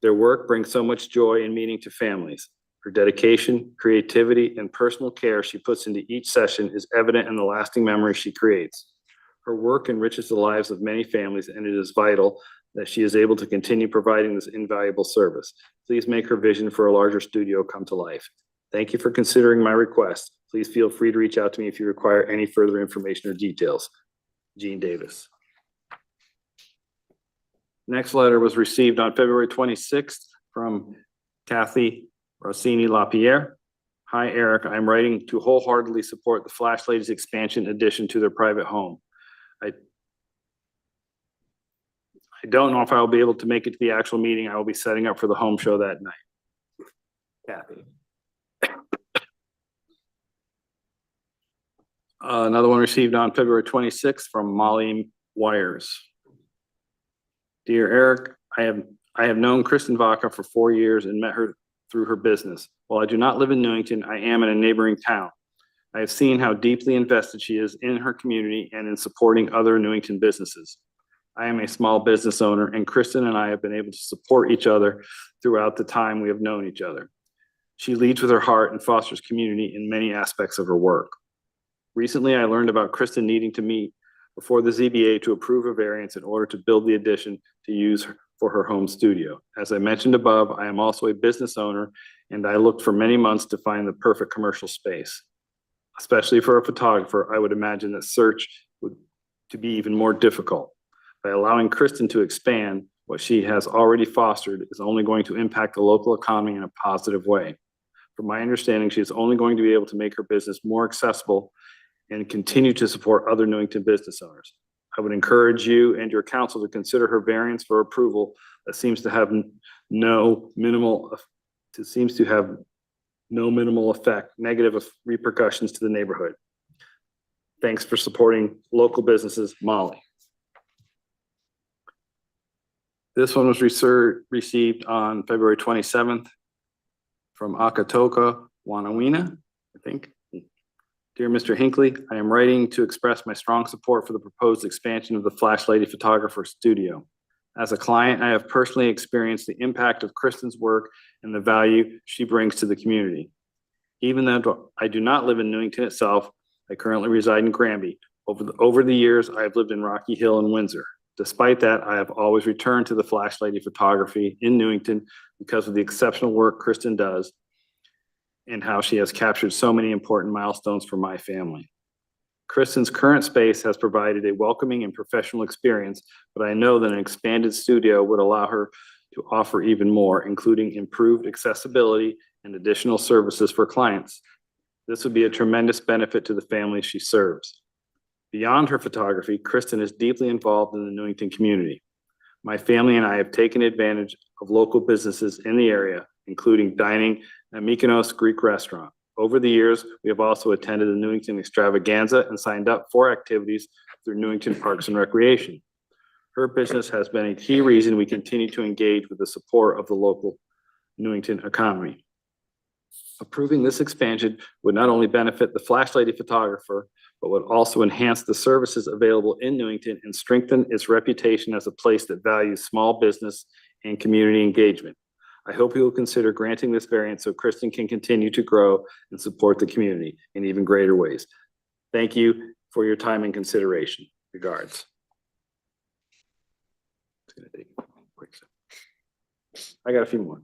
Their work brings so much joy and meaning to families. Her dedication, creativity, and personal care she puts into each session is evident in the lasting memories she creates. Her work enriches the lives of many families, and it is vital that she is able to continue providing this invaluable service. Please make her vision for a larger studio come to life. Thank you for considering my request. Please feel free to reach out to me if you require any further information or details. Gene Davis. Next letter was received on February 26th from Kathy Rossini LaPierre. Hi, Eric. I'm writing to wholeheartedly support the Flash Ladies expansion addition to their private home. I don't know if I will be able to make it to the actual meeting. I will be setting up for the home show that night. Kathy. Another one received on February 26th from Molly Wires. Dear Eric, I have known Kristen Vaca for 4 years and met her through her business. While I do not live in Newington, I am in a neighboring town. I have seen how deeply invested she is in her community and in supporting other Newington businesses. I am a small business owner, and Kristen and I have been able to support each other throughout the time we have known each other. She leads with her heart and fosters community in many aspects of her work. Recently, I learned about Kristen needing to meet before the ZBA to approve a variance in order to build the addition to use for her home studio. As I mentioned above, I am also a business owner, and I looked for many months to find the perfect commercial space. Especially for a photographer, I would imagine that search would to be even more difficult. By allowing Kristen to expand, what she has already fostered is only going to impact the local economy in a positive way. From my understanding, she is only going to be able to make her business more accessible and continue to support other Newington business owners. I would encourage you and your council to consider her variance for approval that seems to have no minimal effect, negative repercussions to the neighborhood. Thanks for supporting local businesses, Molly. This one was received on February 27th from Akatoka Wanawina, I think. Dear Mr. Hinckley, I am writing to express my strong support for the proposed expansion of the Flash Lady Photographer Studio. As a client, I have personally experienced the impact of Kristen's work and the value she brings to the community. Even though I do not live in Newington itself, I currently reside in Granby. Over the years, I have lived in Rocky Hill and Windsor. Despite that, I have always returned to the Flash Lady Photography in Newington because of the exceptional work Kristen does and how she has captured so many important milestones for my family. Kristen's current space has provided a welcoming and professional experience, but I know that an expanded studio would allow her to offer even more, including improved accessibility and additional services for clients. This would be a tremendous benefit to the families she serves. Beyond her photography, Kristen is deeply involved in the Newington community. My family and I have taken advantage of local businesses in the area, including dining at Mykonos Greek restaurant. Over the years, we have also attended the Newington Extravaganza and signed up for activities through Newington Parks and Recreation. Her business has been a key reason we continue to engage with the support of the local Newington economy. Approving this expansion would not only benefit the Flash Lady Photographer, but would also enhance the services available in Newington and strengthen its reputation as a place that values small business and community engagement. I hope you will consider granting this variance so Kristen can continue to grow and support the community in even greater ways. Thank you for your time and consideration. Regards. I got a few more.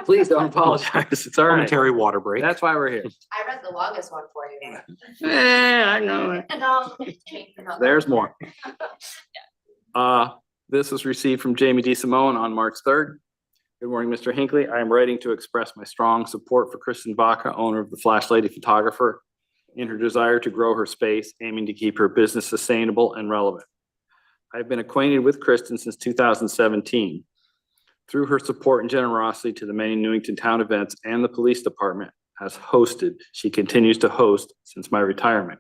Please don't apologize. It's all right. Momentary water break. That's why we're here. I read the longest one for you. I know it. There's more. This was received from Jamie D. Simone on March 3rd. Good morning, Mr. Hinckley. I am writing to express my strong support for Kristen Baca, owner of the Flash Lady Photographer, in her desire to grow her space, aiming to keep her business sustainable and relevant. I've been acquainted with Kristen since 2017. Through her support and generosity to the many Newington town events and the police department has hosted, she continues to host since my retirement.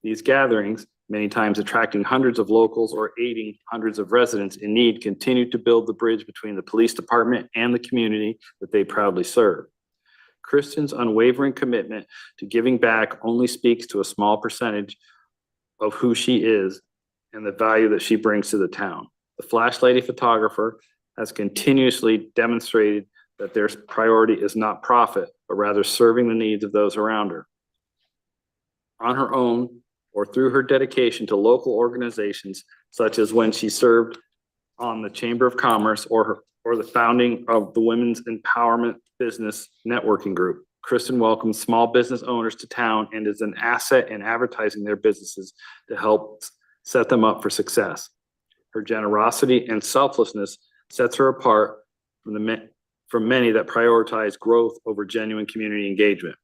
These gatherings, many times attracting hundreds of locals or aiding hundreds of residents in need, continue to build the bridge between the police department and the community that they proudly serve. Kristen's unwavering commitment to giving back only speaks to a small percentage of who she is and the value that she brings to the town. The Flash Lady Photographer has continuously demonstrated that their priority is not profit, but rather serving the needs of those around her. On her own or through her dedication to local organizations, such as when she served on the Chamber of Commerce or the founding of the Women's Empowerment Business Networking Group, Kristen welcomes small business owners to town and is an asset in advertising their businesses to help set them up for success. Her generosity and selflessness sets her apart from many that prioritize growth over genuine community engagement.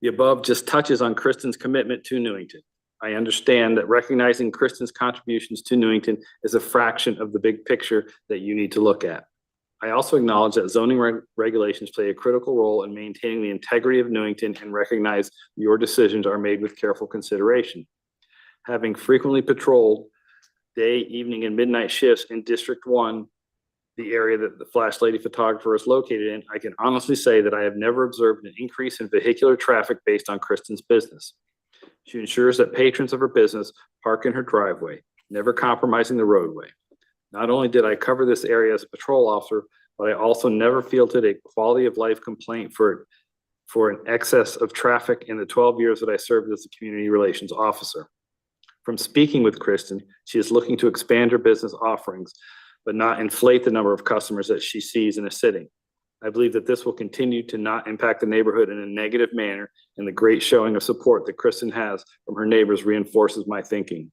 The above just touches on Kristen's commitment to Newington. I understand that recognizing Kristen's contributions to Newington is a fraction of the big picture that you need to look at. I also acknowledge that zoning regulations play a critical role in maintaining the integrity of Newington and recognize your decisions are made with careful consideration. Having frequently patrolled day, evening, and midnight shifts in District 1, the area that the Flash Lady Photographer is located in, I can honestly say that I have never observed an increase in vehicular traffic based on Kristen's business. She ensures that patrons of her business park in her driveway, never compromising the roadway. Not only did I cover this area as a patrol officer, but I also never fielded a quality of life complaint for an excess of traffic in the 12 years that I served as a community relations officer. From speaking with Kristen, she is looking to expand her business offerings, but not inflate the number of customers that she sees in a sitting. I believe that this will continue to not impact the neighborhood in a negative manner, and the great showing of support that Kristen has from her neighbors reinforces my thinking.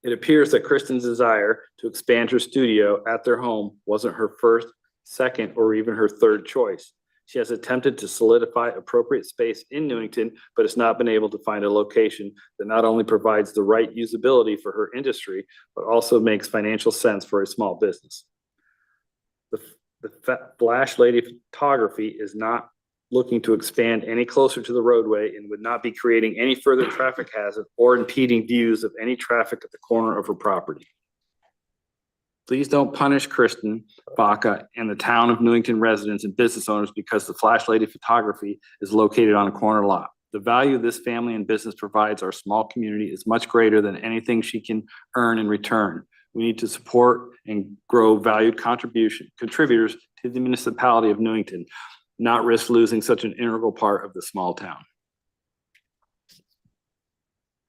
It appears that Kristen's desire to expand her studio at their home wasn't her first, second, or even her third choice. She has attempted to solidify appropriate space in Newington, but has not been able to find a location that not only provides the right usability for her industry, but also makes financial sense for a small business. The Flash Lady Photography is not looking to expand any closer to the roadway and would not be creating any further traffic hazard or impeding views of any traffic at the corner of her property. Please don't punish Kristen Baca and the town of Newington residents and business owners because the Flash Lady Photography is located on a corner lot. The value this family and business provides our small community is much greater than anything she can earn in return. We need to support and grow valued contributors to the municipality of Newington, not risk losing such an integral part of the small town.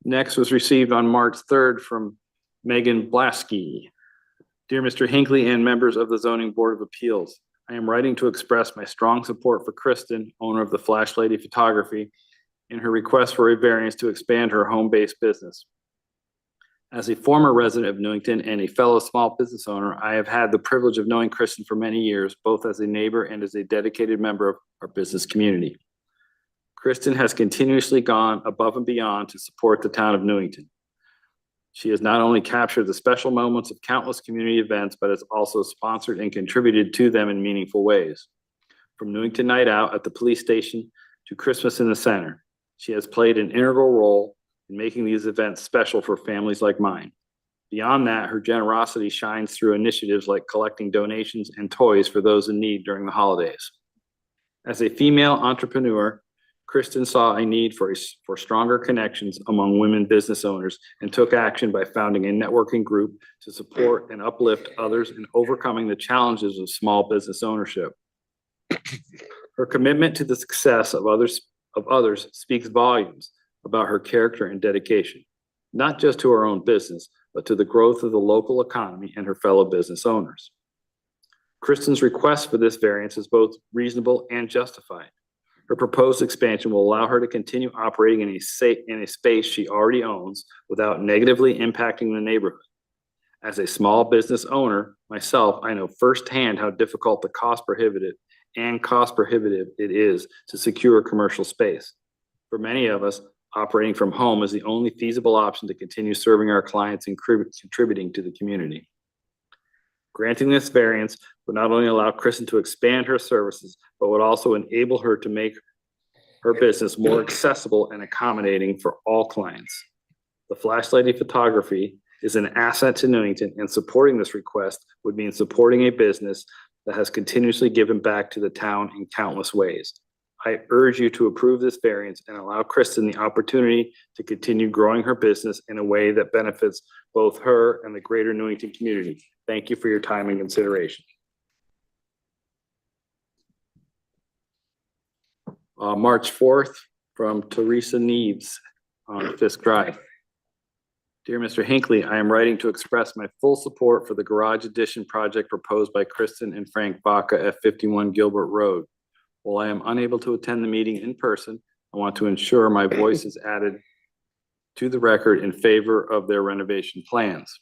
Next was received on March 3rd from Megan Blasky. Dear Mr. Hinckley and members of the Zoning Board of Appeals, I am writing to express my strong support for Kristen, owner of the Flash Lady Photography, in her request for a variance to expand her home-based business. As a former resident of Newington and a fellow small business owner, I have had the privilege of knowing Kristen for many years, both as a neighbor and as a dedicated member of our business community. Kristen has continuously gone above and beyond to support the town of Newington. She has not only captured the special moments of countless community events, but has also sponsored and contributed to them in meaningful ways. From Newington Night Out at the police station to Christmas in the Center, she has played an integral role in making these events special for families like mine. Beyond that, her generosity shines through initiatives like collecting donations and toys for those in need during the holidays. As a female entrepreneur, Kristen saw a need for stronger connections among women business owners and took action by founding a networking group to support and uplift others in overcoming the challenges of small business ownership. Her commitment to the success of others speaks volumes about her character and dedication, not just to her own business, but to the growth of the local economy and her fellow business owners. Kristen's request for this variance is both reasonable and justified. Her proposed expansion will allow her to continue operating in a space she already owns without negatively impacting the neighborhood. As a small business owner myself, I know firsthand how difficult the cost prohibitive it is to secure a commercial space. For many of us, operating from home is the only feasible option to continue serving our clients and contributing to the community. Granting this variance would not only allow Kristen to expand her services, but would also enable her to make her business more accessible and accommodating for all clients. The Flash Lady Photography is an asset to Newington, and supporting this request would mean supporting a business that has continuously given back to the town in countless ways. I urge you to approve this variance and allow Kristen the opportunity to continue growing her business in a way that benefits both her and the greater Newington community. Thank you for your time and consideration. March 4th from Teresa Neves on Fisk Drive. Dear Mr. Hinckley, I am writing to express my full support for the garage addition project proposed by Kristen and Frank Baca at 51 Gilbert Road. While I am unable to attend the meeting in person, I want to ensure my voice is added to the record in favor of their renovation plans.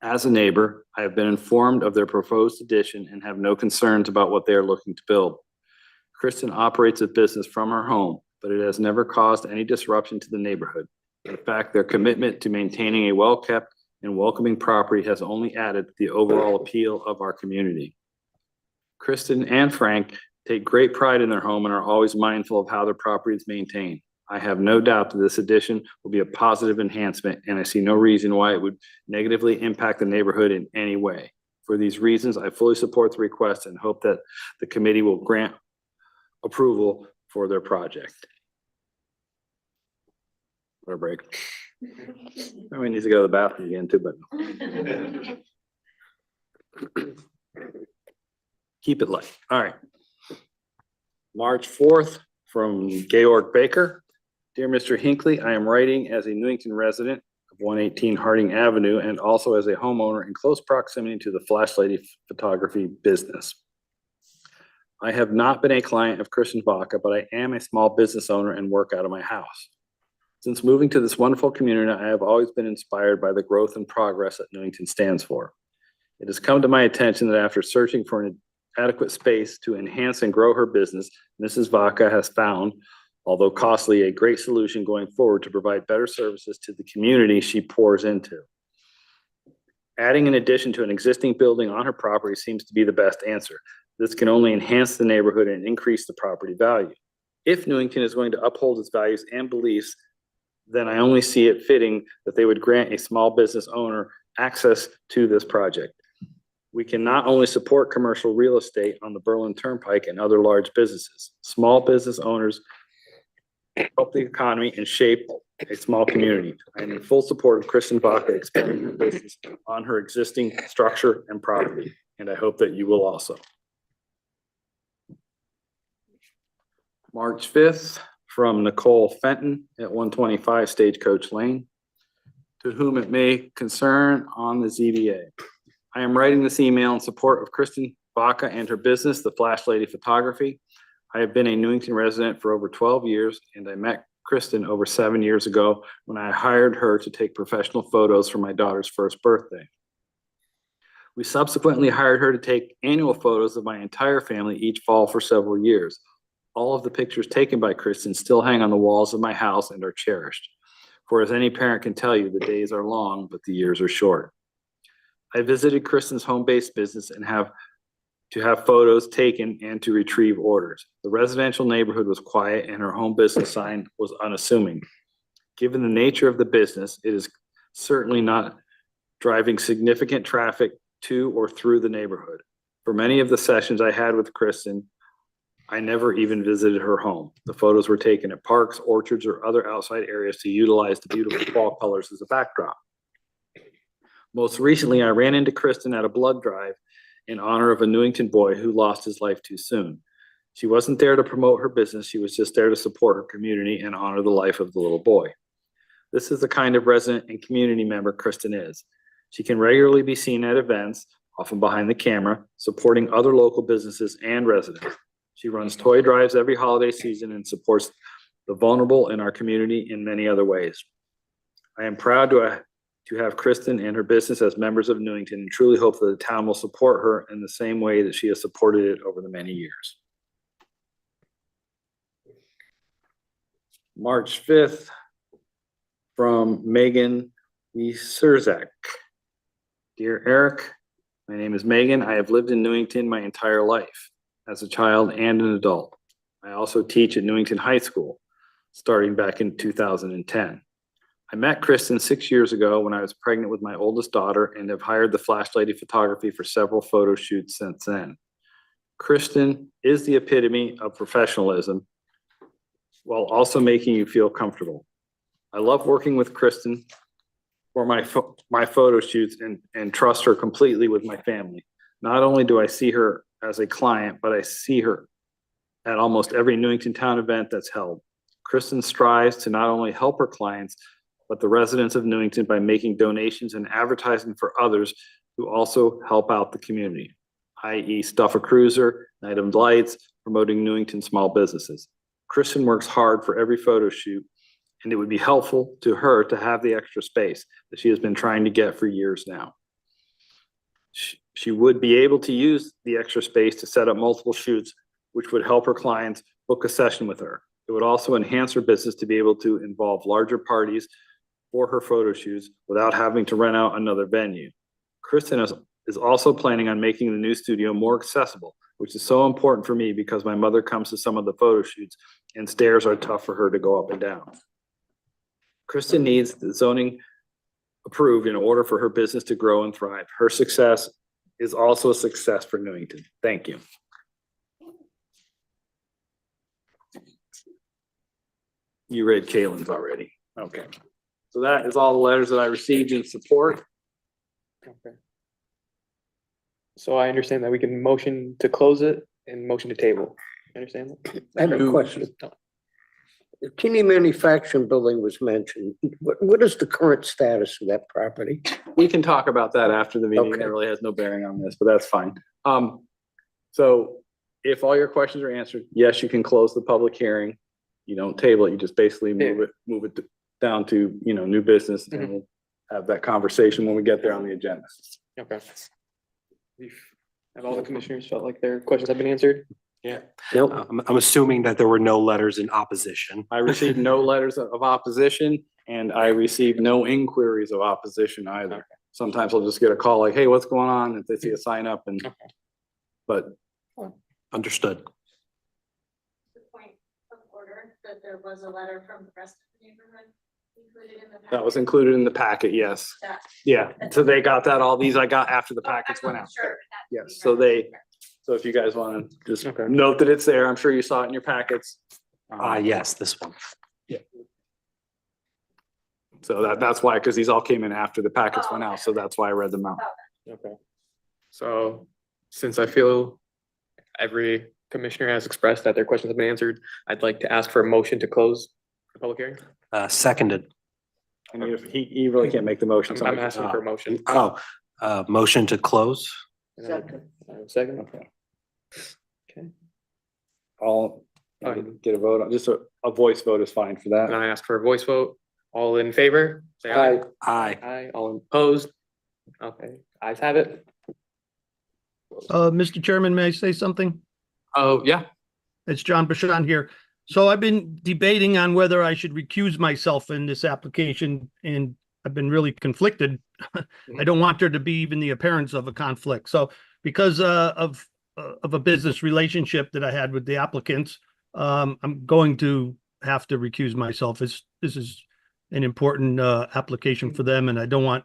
As a neighbor, I have been informed of their proposed addition and have no concerns about what they are looking to build. Kristen operates a business from her home, but it has never caused any disruption to the neighborhood. In fact, their commitment to maintaining a well-kept and welcoming property has only added to the overall appeal of our community. Kristen and Frank take great pride in their home and are always mindful of how their property is maintained. I have no doubt that this addition will be a positive enhancement, and I see no reason why it would negatively impact the neighborhood in any way. For these reasons, I fully support the request and hope that the committee will grant approval for their project. What a break. We need to go to the bathroom again too, but keep it light. All right. March 4th from Georg Baker. Dear Mr. Hinckley, I am writing as a Newington resident of 118 Harding Avenue and also as a homeowner in close proximity to the Flash Lady Photography business. I have not been a client of Kristen Baca, but I am a small business owner and work out of my house. Since moving to this wonderful community, I have always been inspired by the growth and progress that Newington stands for. It has come to my attention that after searching for an adequate space to enhance and grow her business, Mrs. Vaca has found, although costly, a great solution going forward to provide better services to the community she pours into. Adding an addition to an existing building on her property seems to be the best answer. This can only enhance the neighborhood and increase the property value. If Newington is going to uphold its values and beliefs, then I only see it fitting that they would grant a small business owner access to this project. We can not only support commercial real estate on the Berlin Turnpike and other large businesses. Small business owners help the economy and shape a small community. I am in full support of Kristen Baca expanding her business on her existing structure and property, and I hope that you will also. March 5th from Nicole Fenton at 125 Stagecoach Lane. To whom it may concern on the ZBA. I am writing this email in support of Kristen Baca and her business, the Flash Lady Photography. I have been a Newington resident for over 12 years, and I met Kristen over 7 years ago when I hired her to take professional photos for my daughter's first birthday. We subsequently hired her to take annual photos of my entire family each fall for several years. All of the pictures taken by Kristen still hang on the walls of my house and are cherished. For as any parent can tell you, the days are long, but the years are short. I visited Kristen's home-based business and have photos taken and to retrieve orders. The residential neighborhood was quiet and her home business sign was unassuming. Given the nature of the business, it is certainly not driving significant traffic to or through the neighborhood. For many of the sessions I had with Kristen, I never even visited her home. The photos were taken at parks, orchards, or other outside areas to utilize the beautiful fall colors as a backdrop. Most recently, I ran into Kristen at a blood drive in honor of a Newington boy who lost his life too soon. She wasn't there to promote her business. She was just there to support her community and honor the life of the little boy. This is the kind of resident and community member Kristen is. She can regularly be seen at events, often behind the camera, supporting other local businesses and residents. She runs toy drives every holiday season and supports the vulnerable in our community in many other ways. I am proud to have Kristen and her business as members of Newington and truly hope that the town will support her in the same way that she has supported it over the many years. March 5th, from Megan Wieserzak. Dear Eric, my name is Megan. I have lived in Newington my entire life as a child and an adult. I also teach at Newington High School, starting back in 2010. I met Kristen 6 years ago when I was pregnant with my oldest daughter and have hired the Flash Lady Photography for several photo shoots since then. Kristen is the epitome of professionalism while also making you feel comfortable. I love working with Kristen for my photo shoots and trust her completely with my family. Not only do I see her as a client, but I see her at almost every Newington Town event that's held. Kristen strives to not only help her clients, but the residents of Newington by making donations and advertising for others who also help out the community, i.e. Stuff a Cruiser, Night of Lights, promoting Newington small businesses. Kristen works hard for every photo shoot, and it would be helpful to her to have the extra space that she has been trying to get for years now. She would be able to use the extra space to set up multiple shoots, which would help her clients book a session with her. It would also enhance her business to be able to involve larger parties for her photo shoots without having to rent out another venue. Kristen is also planning on making the new studio more accessible, which is so important for me because my mother comes to some of the photo shoots and stairs are tough for her to go up and down. Kristen needs the zoning approved in order for her business to grow and thrive. Her success is also a success for Newington. Thank you. You read Kaylin's already. Okay. So that is all the letters that I received in support. Okay. So I understand that we can motion to close it and motion to table. Understand that? I have a question. The Kinney Manufacturing Building was mentioned. What is the current status of that property? We can talk about that after the meeting. Okay. That really has no bearing on this, but that's fine. So if all your questions are answered, yes, you can close the public hearing. You don't table it, you just basically move it down to, new business, and we'll have that conversation when we get there on the agenda. Okay. Have all the commissioners felt like their questions have been answered? Yeah. Nope. I'm assuming that there were no letters in opposition. I received no letters of opposition, and I received no inquiries of opposition either. Okay. Sometimes I'll just get a call like, hey, what's going on? If they see a sign up but Understood. The point of order that there was a letter from the rest of the neighborhood included in the. that was included in the packet, yes. Yeah, so they got that, all these I got after the packets went out. Yes, so if you guys want to just note that it's there, I'm sure you saw it in your packets. Yes, this one. So that's why, because these all came in after the packets went out, so that's why I read them out. Okay. So since I feel every commissioner has expressed that their questions have been answered, I'd like to ask for a motion to close the public hearing. Seconded. And he really can't make the motion. I'm asking for a motion. Motion to close. Second. Okay. All, get a vote on, just a voice vote is fine for And that. I ask for a voice vote. All in favor, say aye. Aye. Aye. All opposed? Okay, ayes have it. Mr. Chairman, may I say something? Oh, yeah. It's John Bashan here. So I've been debating on whether I should recuse myself in this application, and I've been really conflicted. I don't want there to be even the appearance of a conflict. So because of a business relationship that I had with the applicants, I'm going to have to recuse myself. This is an important application for them, and I don't want,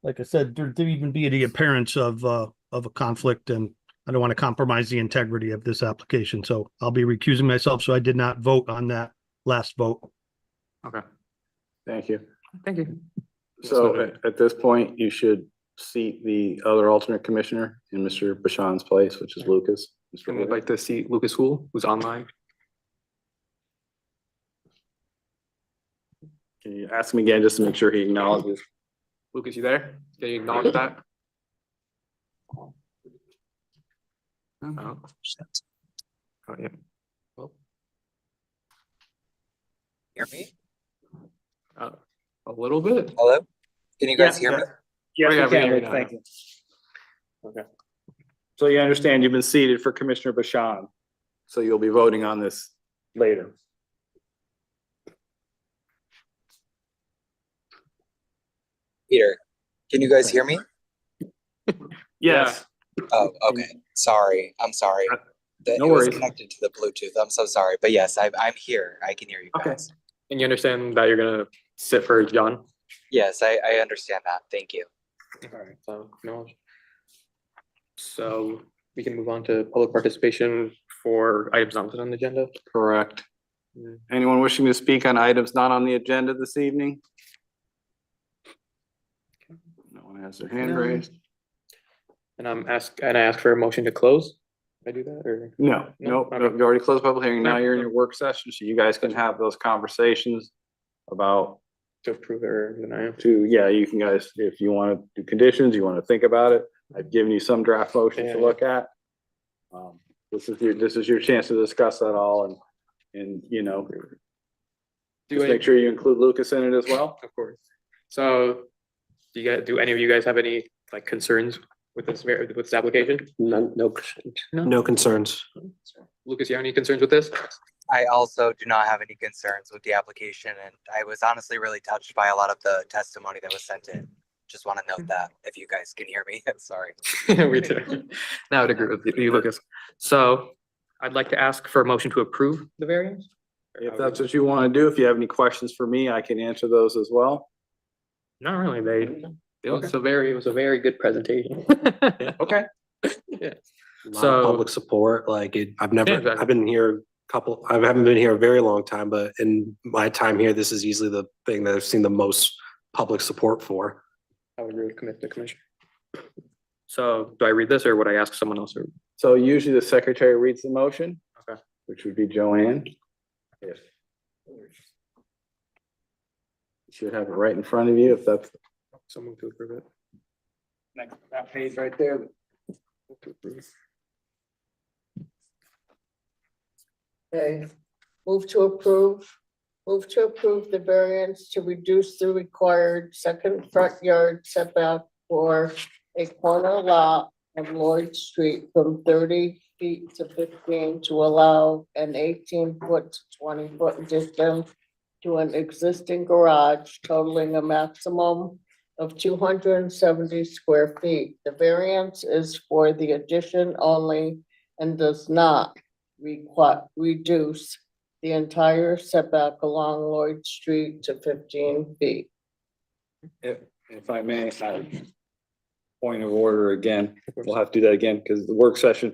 like I said, there to even be the appearance of a conflict, and I don't want to compromise the integrity of this application. So I'll be recusing myself. So I did not vote on that last vote. Okay, Thank you. thank you. So at this point, you should seat the other alternate commissioner in Mr. Bashan's place, which is Lucas. And we'd like to see Lucas Hool, who's online. Can you ask him again just to make sure he acknowledges? Lucas, you there? Can you acknowledge that? Oh, oh, yeah. Well, Hear me? a little bit. Hello? Can you guys hear me? Yes, Oh, yeah, we we can, hear you Rick, now. thank you. Okay. So you understand you've been seated for Commissioner Bashan, so you'll be voting on this later. Peter, can you guys hear me? Yes, Oh, okay. Sorry. I'm sorry. no It was worries. connected to the Bluetooth. I'm so sorry. But yes, I'm here. I can hear you Okay. guys. And you understand that you're gonna sit for John? Yes, I understand that. Thank you. All right, so no. So we can move on to public participation for items not listed on the agenda. Correct. Mm. Anyone wishing to speak on items not on the agenda this evening? No one has their hand No. raised? And I ask for a motion to close? Did I do that or? No, No? nope, Okay. you already closed public hearing. Now Okay. you're in your work session, so you guys can have those conversations about To approve it or deny it? yeah, you can guys, if you want to do conditions, you want to think about it. I've given you some draft motions to Yeah. look at. This is your chance to discuss that all and, you know, just make sure you include Lucas in it as well. Of course. So do any of you guys have any like concerns with this application? No. No concerns. Lucas, you have any concerns with this? I also do not have any concerns with the application, and I was honestly really touched by a lot of the testimony that was sent in. Just want to note that if you guys can hear me. Sorry. We do. Now I would agree with you, Lucas. So I'd like to ask for a motion to approve the variance. If that's what you want to do, if you have any questions for me, I can answer those as well. Not really, it was a very good presentation. Okay. Yeah. A lot So- of public support, like I've Yeah, never, exactly. I've been here I haven't been here a very long time, but in my time here, this is easily the thing that I've seen the most public support for. I would agree with the commission. So do I read this or would I ask someone else? So usually the secretary reads the motion. Okay. Which would be Joanne. Yes. You should have it right in front of you if that's So move to approve it. next, that page right there. Move to approve. Okay, move to approve the variance to reduce the required second front yard setback for a corner lot of Lloyd Street from 30 feet to 15 to allow an 18-foot to 20-foot distance to an existing garage totaling a maximum of 270 square feet. The variance is for the addition only and does not reduce the entire setback along Lloyd Street to 15 feet. If I may, point of order again, we'll have to do that again because the work session,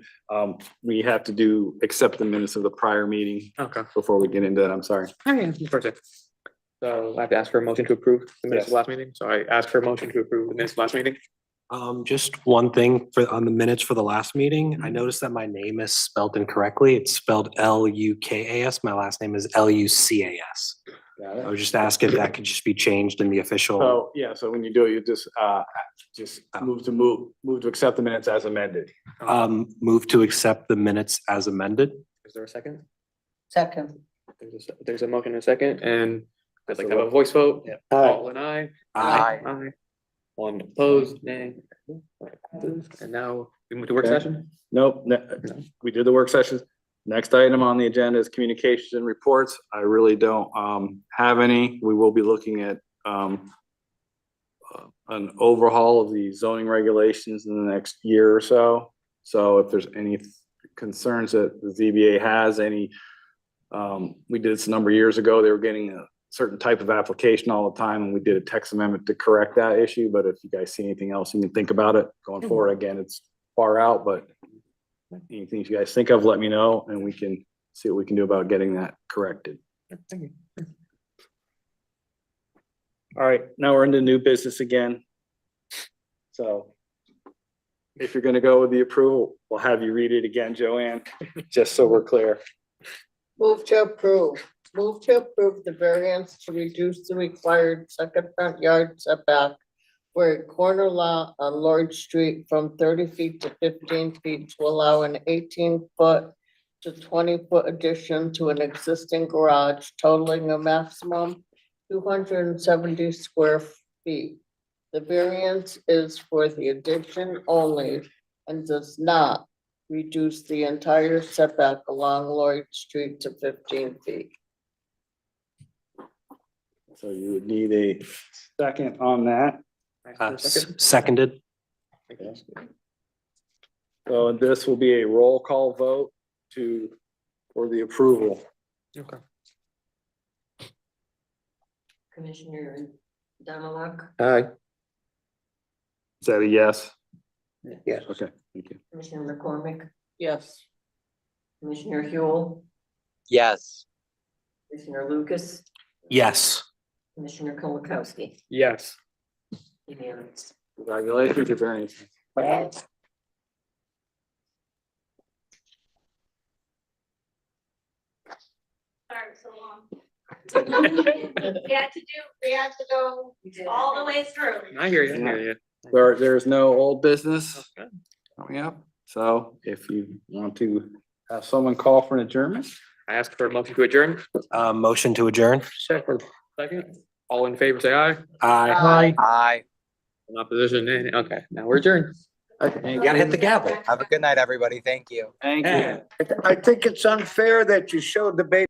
we have to accept the minutes of the prior meeting Okay. before we get into that. I'm sorry. Perfect. So I have to ask for a motion to approve the minutes of the last meeting. So I ask for a motion to approve the minutes of the last meeting. Just one thing on the minutes for the last meeting, I noticed that my name is spelled incorrectly. It's spelled Lukas. My last name is Lucas. Got I it. would just ask if that could just be changed in the official. So, yeah, so when you do it, you just move to accept the minutes as amended. Move to accept the minutes as amended. Is there a second? Second. There's a motion and a second, and I'd like to have a voice vote. Yeah. All in aye. Aye. Aye. One opposed, nay. And now we move to work Okay. session. Nope, we did the work sessions. Next item on the agenda is communications and reports. I really don't have any. We will be looking at an overhaul of the zoning regulations in the next year or so. So if there's any concerns that the ZBA has, we did this a number of years ago. They were getting a certain type of application all the time, and we did a text amendment to correct that issue. But if you guys see anything else, you can think about it going forward. Again, it's far out, but anything you guys think of, let me know, and we can see what we can do about getting that corrected. Thank you. All right, now we're into new business again. So if you're gonna go with the approval, we'll have you read it again, Joanne, just so we're clear. Move to approve Move to approve the variance to reduce the required second front yard setback for a corner lot on Lord Street from 30 feet to 15 feet to allow an 18 foot to 20 foot addition to an existing garage totaling a maximum 270 square feet. The variance is for the addition only and does not reduce the entire setback along Lloyd Street to 15 feet. So you would need a second on that. Seconded. So this will be a roll call vote for the approval. Okay. Commissioner Donald, Aye. Is that a yes? Yes. Okay, thank you. Commissioner McCormick, Yes. Commissioner Huel, Yes. Commissioner Lucas, Yes. Commissioner Kulikowski. Yes. Unanimous. Congratulations, your variance. Sorry, so long. We had to go all the way through. I hear you, I hear you. There's no old business coming up, so if you want to have someone call for an adjournment. I ask for a motion to adjourn. Motion to adjourn. Second. All in favor, say aye. Aye. Aye. In opposition, nay. Okay, now we're adjourned. You gotta hit the gavel. Have a good night, everybody. Thank you. Thank you. I think it's unfair that you showed the baby